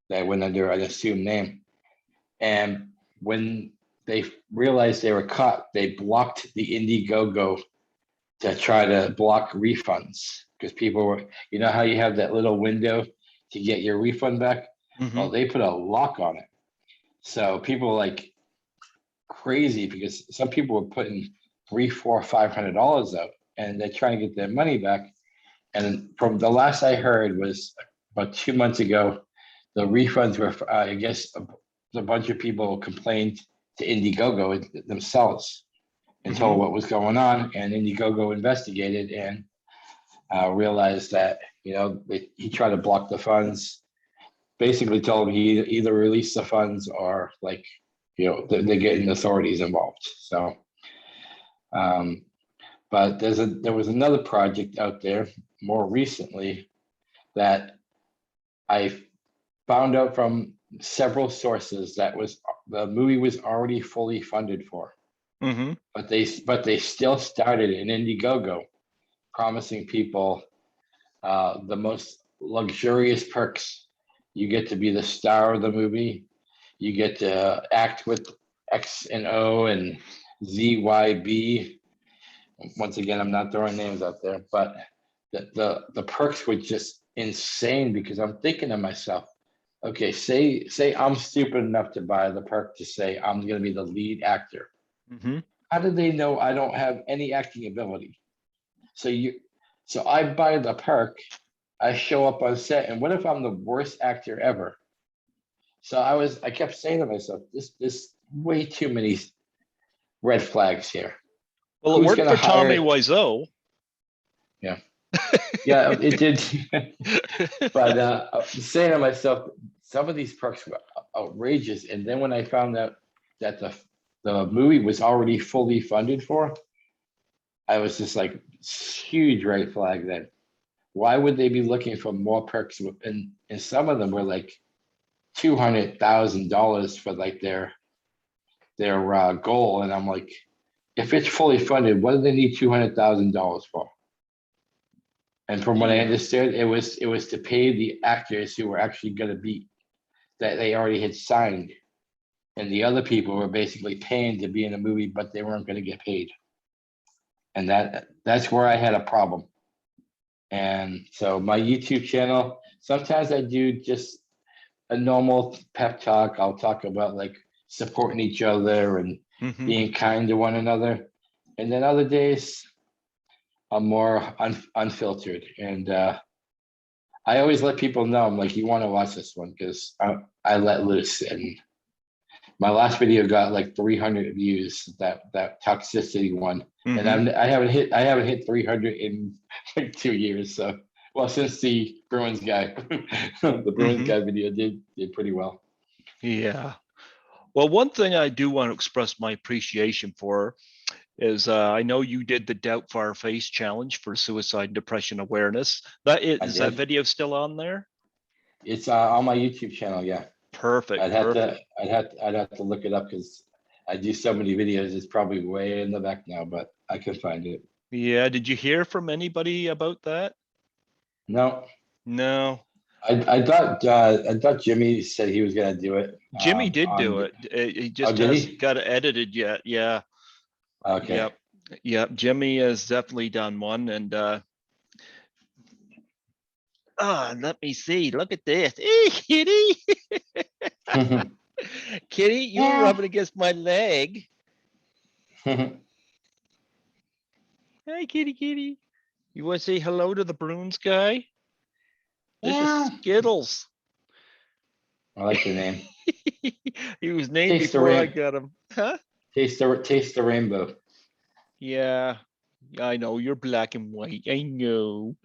that went under an assumed name. And when they realized they were caught, they blocked the Indiegogo to try to block refunds, because people were, you know how you have that little window to get your refund back? Mm-hmm. Well, they put a lock on it. So people were like crazy, because some people were putting $300, $400, $500 out, and they're trying to get their money back. And from the last I heard was about 2 months ago, the refunds were, I guess, a bunch of people complained to Indiegogo themselves and told what was going on, and Indiegogo investigated and realized that, you know, he tried to block the funds. Basically told him he either release the funds or, like, you know, they're getting authorities involved. So, but there was another project out there more recently that I found out from several sources that the movie was already fully funded for. Mm-hmm. But they still started an Indiegogo promising people the most luxurious perks. You get to be the star of the movie. You get to act with X and O and ZYB. Once again, I'm not throwing names out there, but the perks were just insane, because I'm thinking to myself, okay, say I'm stupid enough to buy the perk to say I'm going to be the lead actor. Mm-hmm. How do they know I don't have any acting ability? So I buy the perk, I show up on set, and what if I'm the worst actor ever? So I kept saying to myself, this way too many red flags here. Well, it Who's worked gonna for Tommy hire? Wiseau. Yeah. Yeah, it did. But saying to myself, some of these perks were outrageous. And then when I found out that the movie was already fully funded for, I was just like, huge red flag then. Why would they be looking for more perks? And some of them were like $200,000 for like their goal. And I'm like, if it's fully funded, what do they need $200,000 for? And from what I understood, it was to pay the actors who were actually going to be, that they already had signed, and the other people were basically paying to be in a movie, but they weren't going to get paid. And that's where I had a problem. And so my YouTube channel, sometimes I do just a normal pep talk. I'll talk about like supporting each other and being kind to one another. And then other days, I'm more unfiltered. And I always let people know, I'm like, you want to watch this one, because I let loose. And my last video got like 300 views, that toxicity one. And I haven't hit 300 in like 2 years. So, well, since the Bruins Guy, the Bruins Guy video did pretty well. Yeah. Well, one thing I do want to express my appreciation for is I know you did the Doubt for Our Face challenge for suicide and depression awareness. Is that video still on there? It's on my YouTube channel. Yeah. Perfect. I'd have to look it up, because I do so many videos. It's probably way in the back now, but I can find it. Yeah. Did you hear from anybody about that? No. I thought Jimmy said he was gonna do it. Jimmy did do it. He just hasn't got it edited yet. Yeah. Okay. Yep. Jimmy has definitely done one, and let me see. Look at this. Hey, kitty. Kitty, you're rubbing against my leg. Hey, kitty. You want to say hello to the Bruins Guy? This is Skittles. I like the name. He was named before I got him. Huh? Taste the rainbow. Yeah, I know. You're black and white. I know.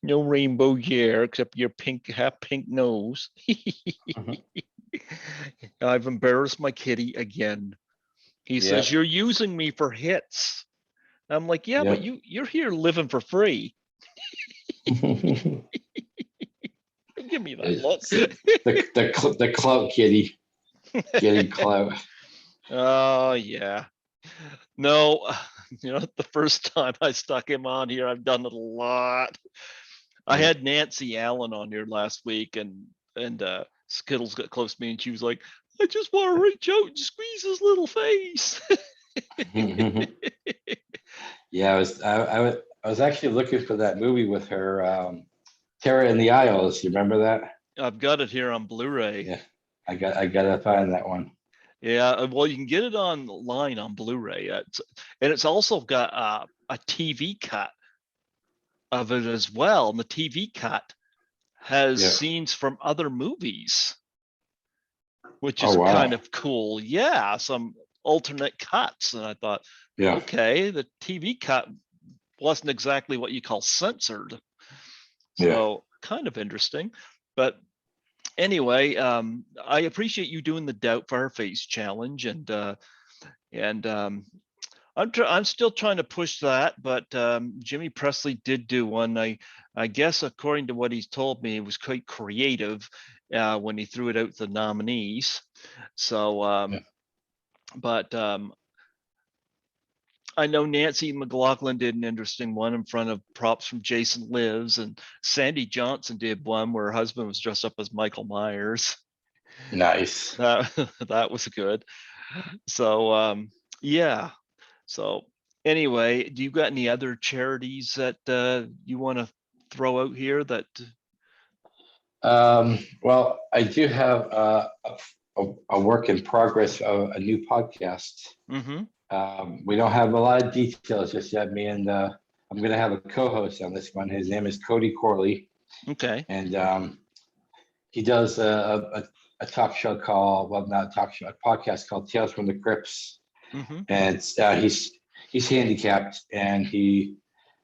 No rainbow here except your half pink nose. I've embarrassed my kitty again. He says, you're using me for hits. I'm like, yeah, but you're here living for free. Give me that look. the clout kitty. Getting clout. Oh, yeah. No, the first time I stuck him on here, I've done it a lot. I had Nancy Allen on here last week, and Skittles got close to me, and she was like, I just want to reach out and squeeze his little face. Yeah, I was actually looking for that movie with her, Terror in the Aisles. You remember that? I've got it here on Blu-ray. Yeah, I gotta find that one. Yeah, well, you can get it online on Blu-ray, and it's also got a TV cut of it as well. And the TV cut has scenes from other movies, which is kind of cool. Yeah, some alternate cuts. And I thought, okay, the TV cut wasn't exactly what you call censored. So kind of interesting. But anyway, I appreciate you doing the Doubt for Our Face challenge, and I'm still trying to push that, but Jimmy Presley did do one. I guess according to what he's told me, it was quite creative when he threw it out to the nominees. So, but I know Nancy McLaughlin did an interesting one in front of Props from Jason Lives, and Sandy Johnson did one where her husband was dressed up as Michael Myers. Nice. That was good. So yeah. So anyway, do you got any other charities that you want to throw out here that? Well, I do have a work in progress of a new podcast. We don't have a lot of details just yet. Me and I'm going to have a co-host on this one. His name is Cody Corley. Okay. And he does a talk show called, well, not a talk show, a podcast called Tales from the Crypts. And he's handicapped, and he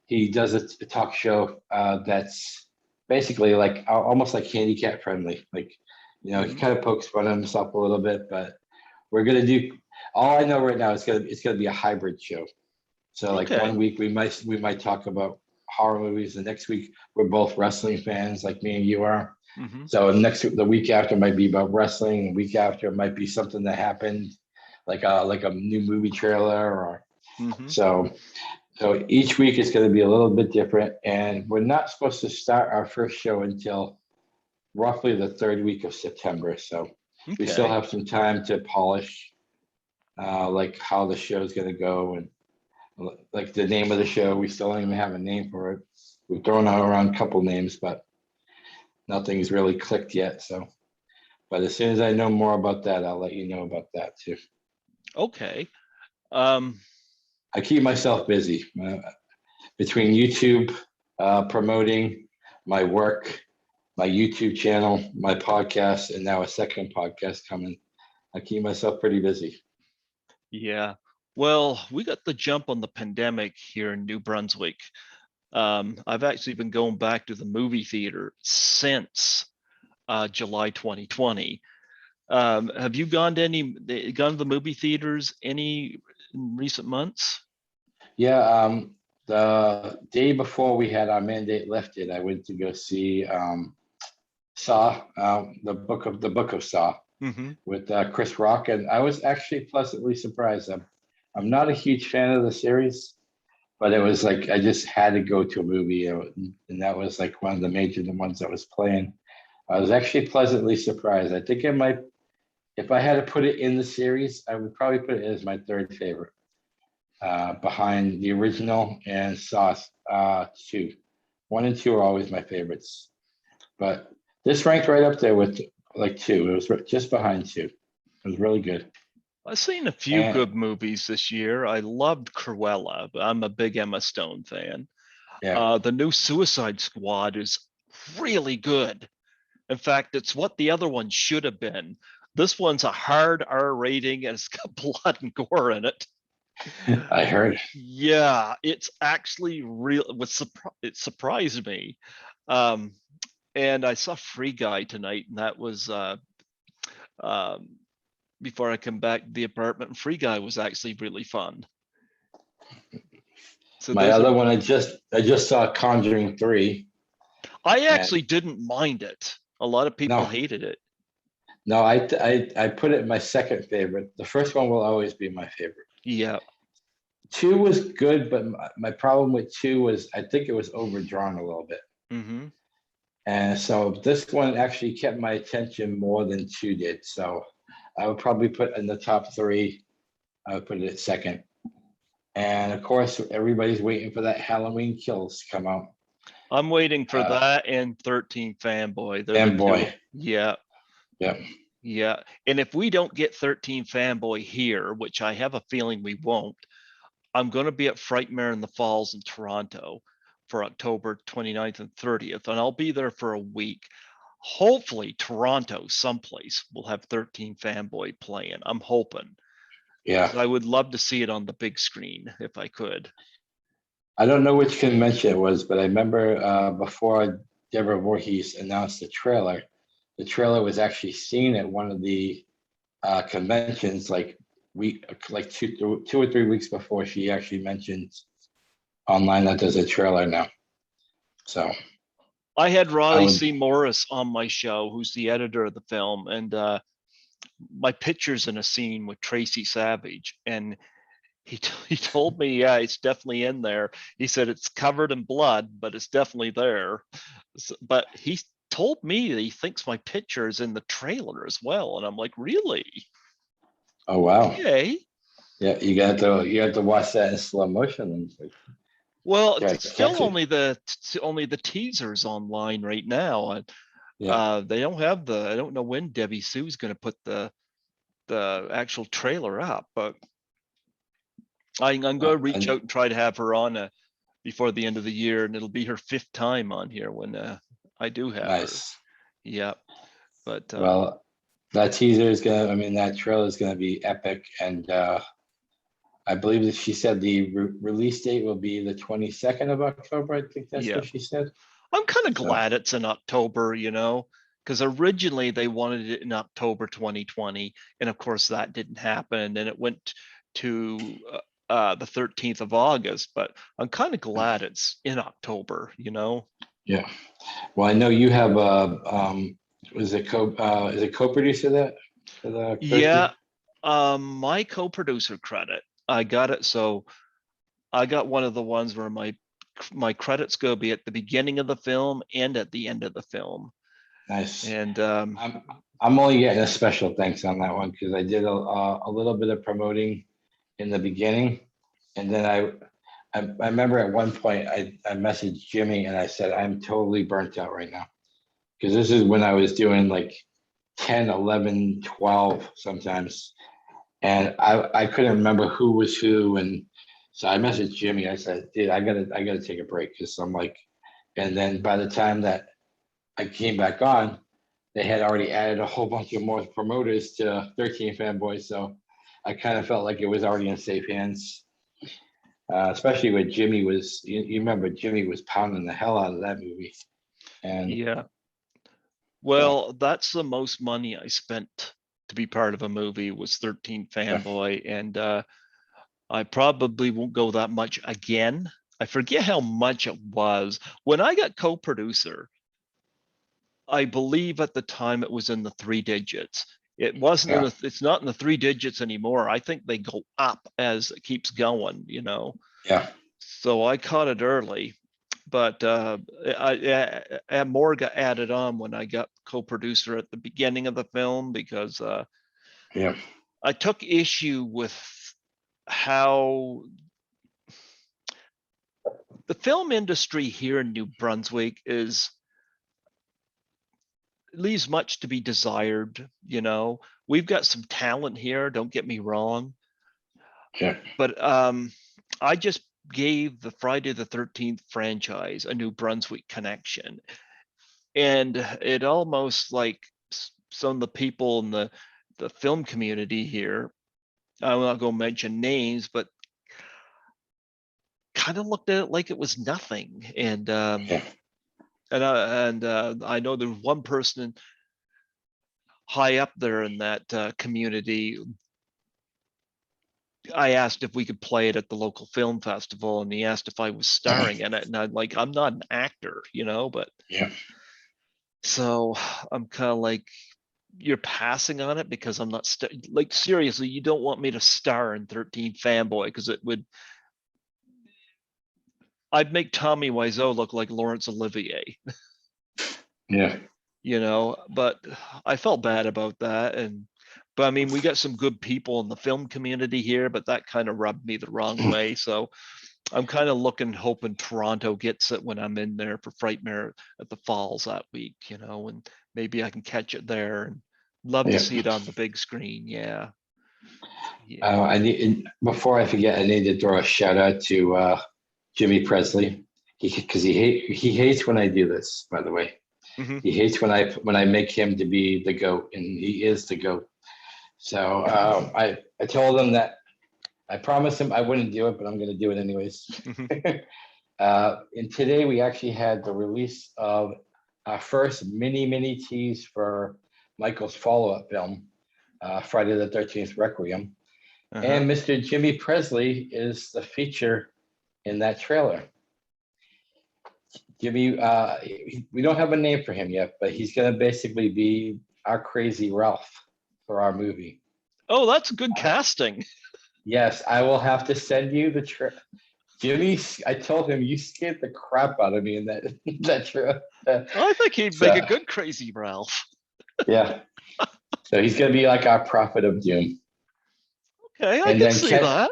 he does a talk show that's basically like almost like handicap friendly. Like, he kind of pokes fun at himself a little bit, but we're gonna do. All I know right now is it's gonna be a hybrid show. So like Okay. 1 week we might talk about horror movies. The next week we're both wrestling fans, like me and you are. So the week after might be about wrestling. The week after it might be something that happened, like a new movie trailer or so. So each week is going to be a little bit different, and we're not supposed to start our first show until roughly the third week of September. So we still Okay. have some time to polish, like how the show is going to go, and like the name of the show. We still don't even have a name for it. We've thrown out around a couple names, but nothing's really clicked yet. So, but as soon as I know more about that, I'll let you know about that too. Okay. I keep myself busy between YouTube, promoting my work, my YouTube channel, my podcast, and now a second podcast coming. I keep myself pretty busy. Yeah. Well, we got the jump on the pandemic here in New Brunswick. I've actually been going back to the movie theater since July 2020. Have you gone to the movie theaters any in recent months? Yeah, the day before we had our mandate lifted, I went to go see Saw, the book of Saw with Chris Rock, and I was actually pleasantly surprised. I'm not a huge fan of the series, but it was like I just had to go to a movie, and that was like one of the major ones that was playing. I was actually pleasantly surprised. I think it might, if I had to put it in the series, I would probably put it as my third favorite, behind the original and Saw 2. 1 and 2 are always my favorites, but this ranked right up there with like 2. It was just behind 2. It was really good. I've seen a few And good movies this year. I loved Cruella, but I'm a big Emma Stone fan. yeah, The new Suicide Squad is really good. In fact, it's what the other one should have been. This one's a hard R rating and it's got blood and gore in it. I heard. Yeah, it's actually real. It surprised me. Um, and I saw Free Guy tonight, and that was um, before I come back to the apartment. And Free Guy was actually really fun. So My those are. other one, I just saw Conjuring 3. I And actually didn't mind it. A lot of people no, hated it. no, I put it my second favorite. The first one will always be my favorite. Yeah. 2 was good, but my problem with 2 was I think it was overdrawn a little bit. And so this one actually kept my attention more than 2 did. So I would probably put in the top 3. I would put it at second. And of course, everybody's waiting for that Halloween Kills to come out. I'm waiting for that and 13 Fanboy. They're the Fanboy. two. Yeah. Yeah. Yeah. And if we don't get 13 Fanboy here, which I have a feeling we won't, I'm going to be at Frightmare in the Falls in Toronto for October 29th and 30th, and I'll be there for a week. Hopefully, Toronto, someplace, will have 13 Fanboy playing. I'm hoping. Yeah. I would love to see it on the big screen if I could. I don't know which convention it was, but I remember before Deborah Voorhees announced the trailer was actually seen at one of the conventions like 2 or 3 weeks before she actually mentioned online that there's a trailer now. So I had Raleigh C. Morris on my show, who's the editor of the film, and my picture's in a scene with Tracy Savage, and he told me, yeah, it's definitely in there. He said it's covered in blood, but it's definitely there. But he told me that he thinks my picture is in the trailer as well, and I'm like, really? Oh wow. Okay. Yeah, you have to watch that in slow motion. Well, it's still only the teasers online right now, and they don't have I don't know when Debbie Sue's going to put the actual trailer up, but I'm going to reach out and try to have her on before the end of the year, and it'll be her 5th time on here when I do have her. Yeah, but well, that teaser is that trailer is gonna be epic, and I believe that she said the release date will be the 22nd of October. I think that's Yeah. what she said. I'm kind of So- glad it's in October, because originally they wanted it in October 2020, and of course that didn't happen. And then it went to the 13th of August, but I'm kind of glad it's in October, Yeah. Well, I know you have is it co-producer that for the Yeah. My co-producer credit, I got it. So I got one of the ones where my credits go be at the beginning of the film and at the end of the film. Nice. And I'm only getting a special thanks on that one because I did a little bit of promoting in the beginning, and then I remember at one point I messaged Jimmy and I said I'm totally burnt out right now because this is when I was doing like 10, 11, 12 sometimes, and I couldn't remember who was who, and so I messaged Jimmy. I said, dude, I gotta take a break because I'm like, and then by the time that I came back on, they had already added a whole bunch of more promoters to 13 Fanboys. So I kind of felt like it was already in safe hands, especially when Jimmy was, you remember Jimmy was pounding the hell out of that movie. And yeah, well, that's the most money I spent to be part of a movie was 13 Fanboy. And I probably won't go that much again. I forget how much it was. When I got co-producer, I believe at the time it was in the 3 digits. It wasn't yeah, it's not in the 3 digits anymore. I think they go up as it keeps going, yeah, So I caught it early, but more got added on when I got co-producer at the beginning of the film because yeah, I took issue with how the film industry here in New Brunswick leaves much to be desired. We've got some talent here, don't get me wrong, yeah, but I just gave the Friday the 13th franchise a New Brunswick connection, and it almost like some of the people in the film community here, I'm not going to mention names, but kind of looked at it like it was nothing. And yeah, I know there's one person high up there in that community. I asked if we could play it at the local film festival, and he asked if I was starring in it, and I'm like, I'm not an actor, but yeah. so I'm kind of like, you're passing on it because I'm not like, seriously, you don't want me to star in 13 Fanboy because I'd make Tommy Wiseau look like Laurence Olivier. Yeah. But I felt bad about that. But I mean, we got some good people in the film community here, but that kind of rubbed me the wrong way. So I'm kind of hoping Toronto gets it when I'm in there for Frightmare at the Falls that week, and maybe I can catch it there, and love to see it on the big screen. Yeah. I need, before I forget, I need to throw a shout out to Jimmy Presley because he hates when I do this, by the way. Mm-hmm. He hates when I make him to be the GOAT, and he is the GOAT. So I told him that I promised him I wouldn't do it, but I'm going to do it anyways. Mm-hmm. And today we actually had the release of our first mini tease for Michael's follow-up film, Friday the 13th Requiem. Uh-huh. And Mr. Jimmy Presley is the feature in that trailer. Jimmy, we don't have a name for him yet, but he's going to basically be our crazy Ralph for our movie. Oh, that's good casting. Yes, I will have to send you the Jimmy, I told him you scared the crap out of me in that trailer. I think he'd make a good crazy Ralph. Yeah. So he's going to be like our prophet of doom. Okay, I can see that.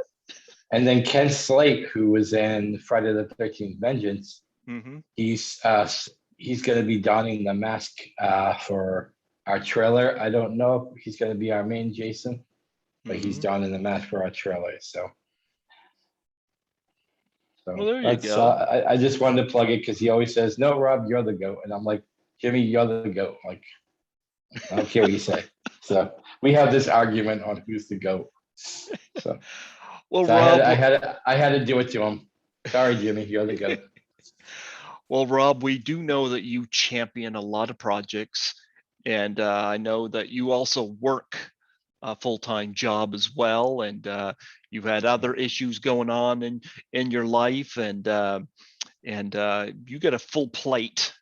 And then Ken Slate, who was in Friday the 13th Vengeance, mm-hmm. he's going to be donning the mask for our trailer. I don't know if he's going to be our main Jason, but he's donning the mask for our trailer. So well, there you go. I just wanted to plug it because he always says, "No, Rob, you're the GOAT," and I'm like, "Jimmy, you're the GOAT." Like, I don't care what you say. So we have this argument on who's the GOAT. So Well, So Rob, I had to do it to him. Sorry, Jimmy, you're the goat. well, Rob, we do know that you champion a lot of projects, and I know that you also work a full-time job as well, and you've had other issues going on in your life, and you get a full plate,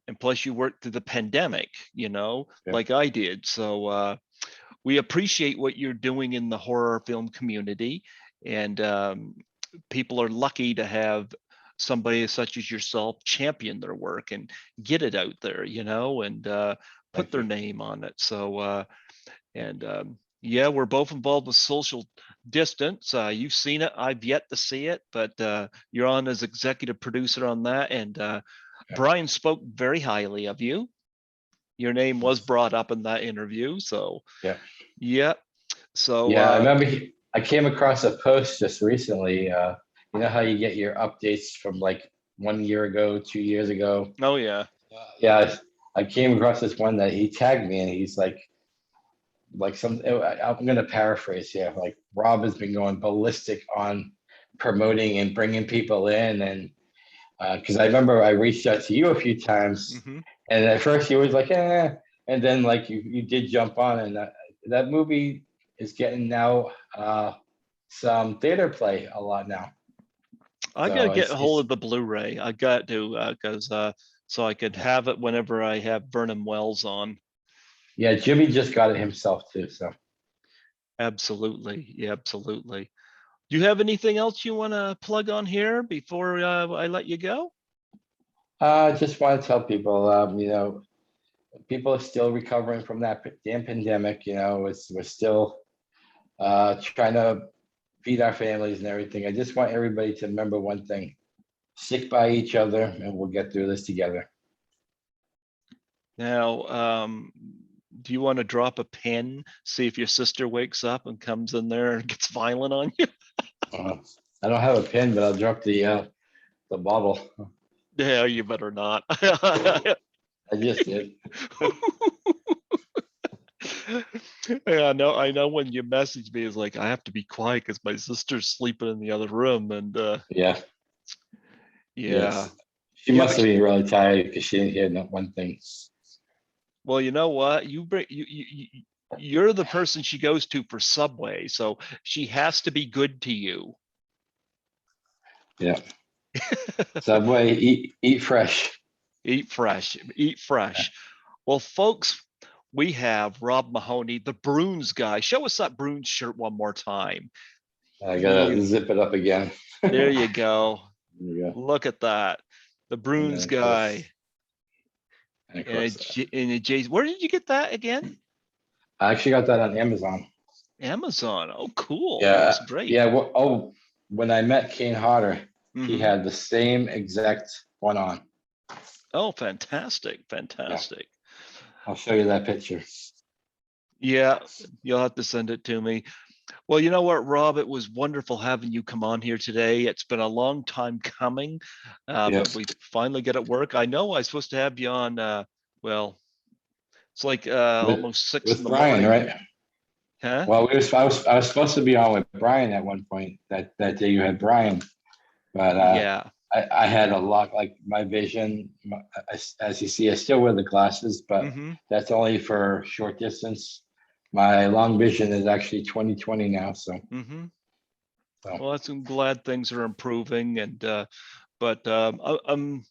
and plus you worked through the pandemic, Yeah. like I did. So we appreciate what you're doing in the horror film community, and people are lucky to have somebody such as yourself champion their work and get it out there, and put Thank their you. name on it. So and yeah, we're both involved with social distance. You've seen it, I've yet to see it, but you're on as executive producer on that, and Yeah. Brian spoke very highly of you. Your name was brought up in that interview, so Yeah. yeah. So Yeah, I remember I came across a post just recently. You know how you get your updates from like 1 year ago, 2 years ago? oh yeah. Yeah, I came across this one that he tagged me, and he's like some. I'm gonna paraphrase here. Like Rob has been going ballistic on promoting and bringing people in, and because I remember I reached out to you a few times, Hmm. and at first you was like, and then like you did jump on, and that movie is getting now some theater play a lot now. I gotta So get a hold it's of the Blu-ray. I got to, because so I could have it whenever I have Vernon Wells on. yeah, Jimmy just got it himself too. So Absolutely, yeah, absolutely. Do you have anything else you want to plug on here before I let you go? just want to tell people, people are still recovering from that damn pandemic. We're still trying to feed our families and everything. I just want everybody to remember one thing: stick by each other, and we'll get through this together. Now, do you want to drop a pin, see if your sister wakes up and comes in there and gets violent on you? Uh, I don't have a pin, but I'll drop the bottle. Yeah, you better not. I just did. Yeah, I know when you message me, it's like I have to be quiet because my sister's sleeping in the other room, and Yeah. yeah, Yes. She yeah. must But have been really tired because she didn't hear not one thing. well, you know what? You're the person she goes to for Subway, so she has to be good to you. Yeah. Subway, eat fresh. Eat fresh, eat fresh. Well, folks, we have Rob Mahoney, the Bruins guy. Show us that Bruins shirt one more time. I He, gotta zip it up again. there you go. There we go. Look at that. The And Bruins then of course, guy. Where did you get that again? I actually got that on Amazon. Amazon. Oh, cool. Yeah, That's great. yeah. When I met Kane Hodder, he Hmm. had the same exact one on. Oh, fantastic. Yeah, Fantastic. I'll show you that picture. Yeah, you'll have to send it to me. Well, you know what, Rob, it was wonderful having you come on here today. It's been a long time coming, Yeah, but we finally get it work. I know I was supposed to have you on, well, it's like with almost 6 in with the Brian, morning. right? Huh? Well, I was supposed to be on with Brian at one point. That day you had Brian, but Yeah. I had a lot, like my vision. As you see, I still wear the glasses, but Hmm. that's only for short distance. My long vision is actually 20/20 now. Hmm. So Well, I'm glad things are improving, and but I'm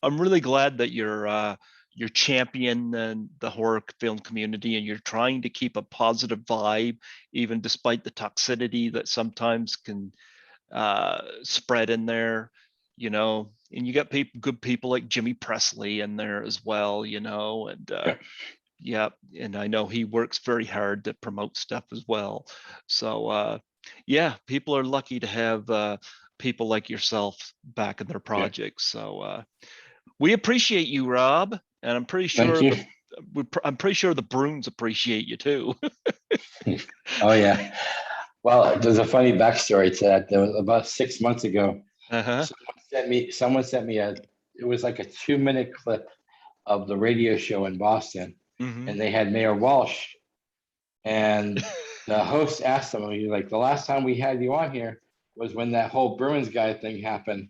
really glad that you're championing the horror film community, and you're trying to keep a positive vibe, even despite the toxicity that sometimes can spread in there, and you got good people like Jimmy Presley in there as well, and yeah, yeah, and I know he works very hard to promote stuff as well. So yeah, people are lucky to have people like yourself back in their yeah. projects. So we appreciate you, Rob, and Thank you. I'm pretty sure the Bruins appreciate you too. Oh yeah. Well, there's a funny backstory to that. There was about 6 months ago. Uh-huh. Someone sent me it was like a 2 minute clip of the radio show in Boston, Hmm. and they had Mayor Walsh, and the host asked him, he's like, the last time we had you on here was when that whole Bruins guy thing happened.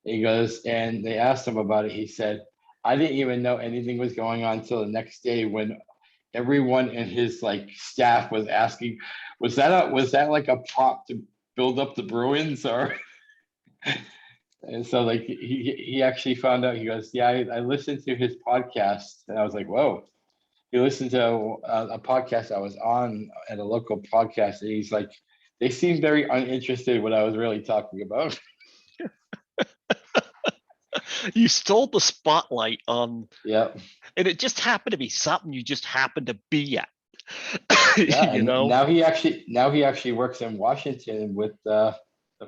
He goes, and they asked him about it. He said, I didn't even know anything was going on until the next day when everyone in his like staff was asking, was that like a prop to build up the Bruins or? And so like he actually found out. He goes, yeah, I listened to his podcast, and I was like, whoa. He listened to a podcast I was on at a local podcast, and he's like, they seemed very uninterested in what I was really talking about. You stole the spotlight on, Yeah. and it just happened to be something you just happened to be at. Yeah, You and know, now he actually works in Washington with the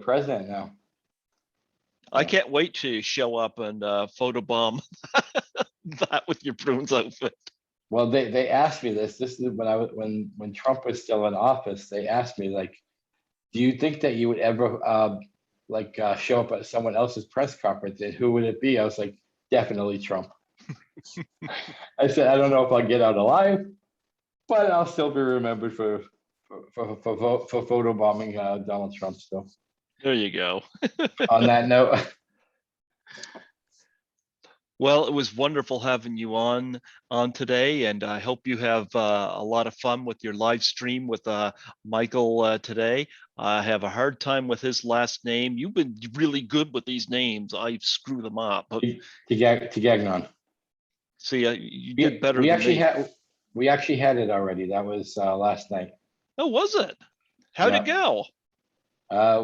president now. I can't wait to show up and photobomb that with your Bruins outfit. Well, they asked me this. This is when I was when Trump was still in office. They asked me like, do you think that you would ever show up at someone else's press conference, and who would it be? I was like, definitely Trump. I said, I don't know if I'll get out alive, but I'll still be remembered for photobombing Donald Trump. So there you go. On that note. Well, it was wonderful having you on today, and I hope you have a lot of fun with your live stream with Michael today. I have a hard time with his last name. You've been really good with these names. I screw them up. Tigagnon. See, you get better than me. We actually had it already. That was last night. Oh, was it? How'd it go?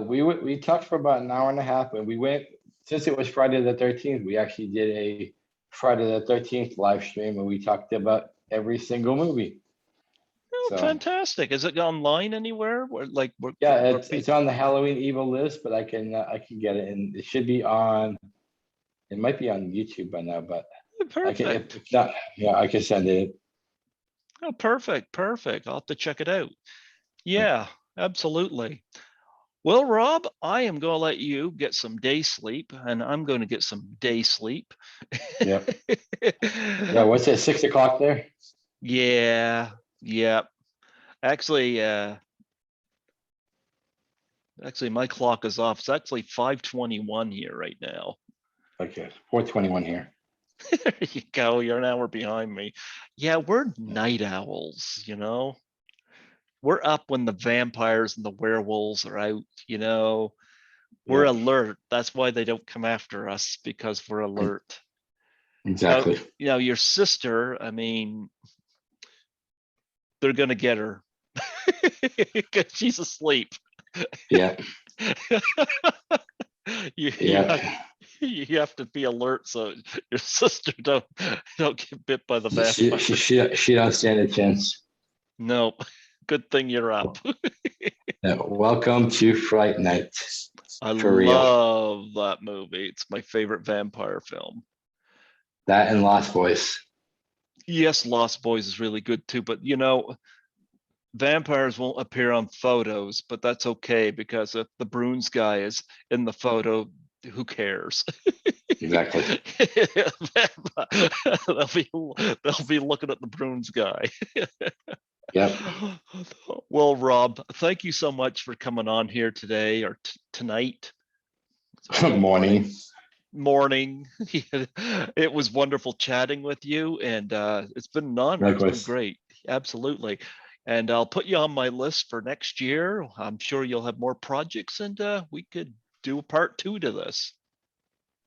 We talked for about an hour and a half, and we went, since it was Friday the 13th, we actually did a Friday the 13th live stream, and we talked about every single movie. Oh, so, fantastic! Is it online anywhere? It's on the Halloween Evil list, but I can get it, and it should be on. It might be on YouTube by now, but perfect. If not, yeah, I can send it. Oh, perfect. I'll have to check it out. Yeah, absolutely. Well, Rob, I am going to let you get some day sleep, and I'm going to get some day sleep. Yeah. Yeah. What's it? 6 o'clock there? Yeah. Actually, my clock is off. It's actually 5:21 here right now. Okay, 4:21 here. There you go. You're an hour behind me. Yeah, we're night owls, you know. We're up when the vampires and the werewolves are out, you know. We're alert. That's why they don't come after us, because we're alert. Exactly. Your sister, I mean, they're going to get her because she's asleep. Yeah. You have to be alert so your sister don't get bit by the vampire. She don't stand a chance. Nope. Good thing you're up. Welcome to Fright Night. I love that movie. It's my favorite vampire film. That and Lost Boys. Yes, Lost Boys is really good too, but vampires won't appear on photos, but that's okay, because if the Bruins guy is in the photo, who cares? Exactly. they'll be looking at the Bruins guy. Yep. Well, Rob, thank you so much for coming on here today or tonight. Morning. It was wonderful chatting with you, and it's been an honor. Likewise. It's been great. Absolutely. And I'll put you on my list for next year. I'm sure you'll have more projects, and we could do a part 2 to this.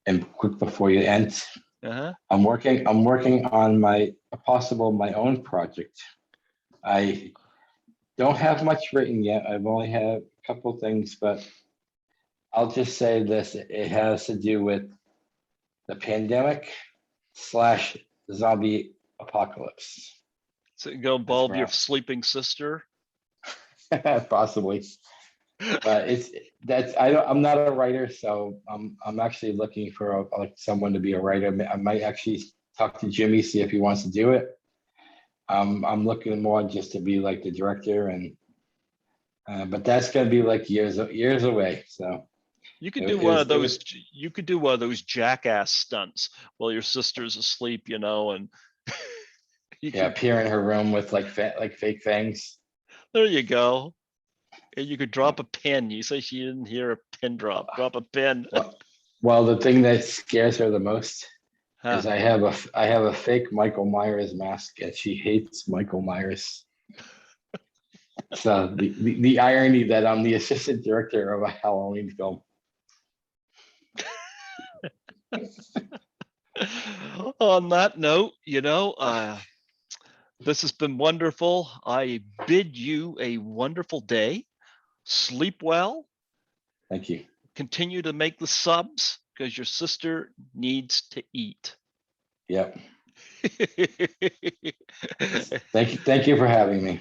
And quick before you end, I'm working on my own project. I don't have much written yet. I've only had a couple things, but I'll just say this: it has to do with the pandemic / zombie apocalypse. So you go involve your sleeping sister? Possibly. But I'm not a writer, so I'm actually looking for someone to be a writer. I might actually talk to Jimmy, see if he wants to do it. I'm looking more just to be like the director, but that's gonna be like years away. So you could do one of those. You could do one of those jackass stunts while your sister's asleep, and appear in her room with like fake fangs. There you go. And you could drop a pin. You say she didn't hear a pin drop. Drop a pin. Well, the thing that scares her the most is Huh. I have a fake Michael Myers mask, and she hates Michael Myers. So the irony that I'm the assistant director of a Halloween film. On that note, this has been wonderful. I bid you a wonderful day. Sleep well. Thank you. Continue to make the subs because your sister needs to eat. Yep. Thank you for having me.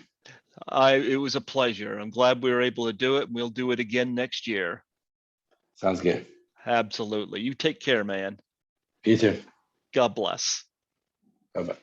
It was a pleasure. I'm glad we were able to do it. We'll do it again next year. Sounds good. Absolutely. You take care, man. You too. God bless. Bye-bye.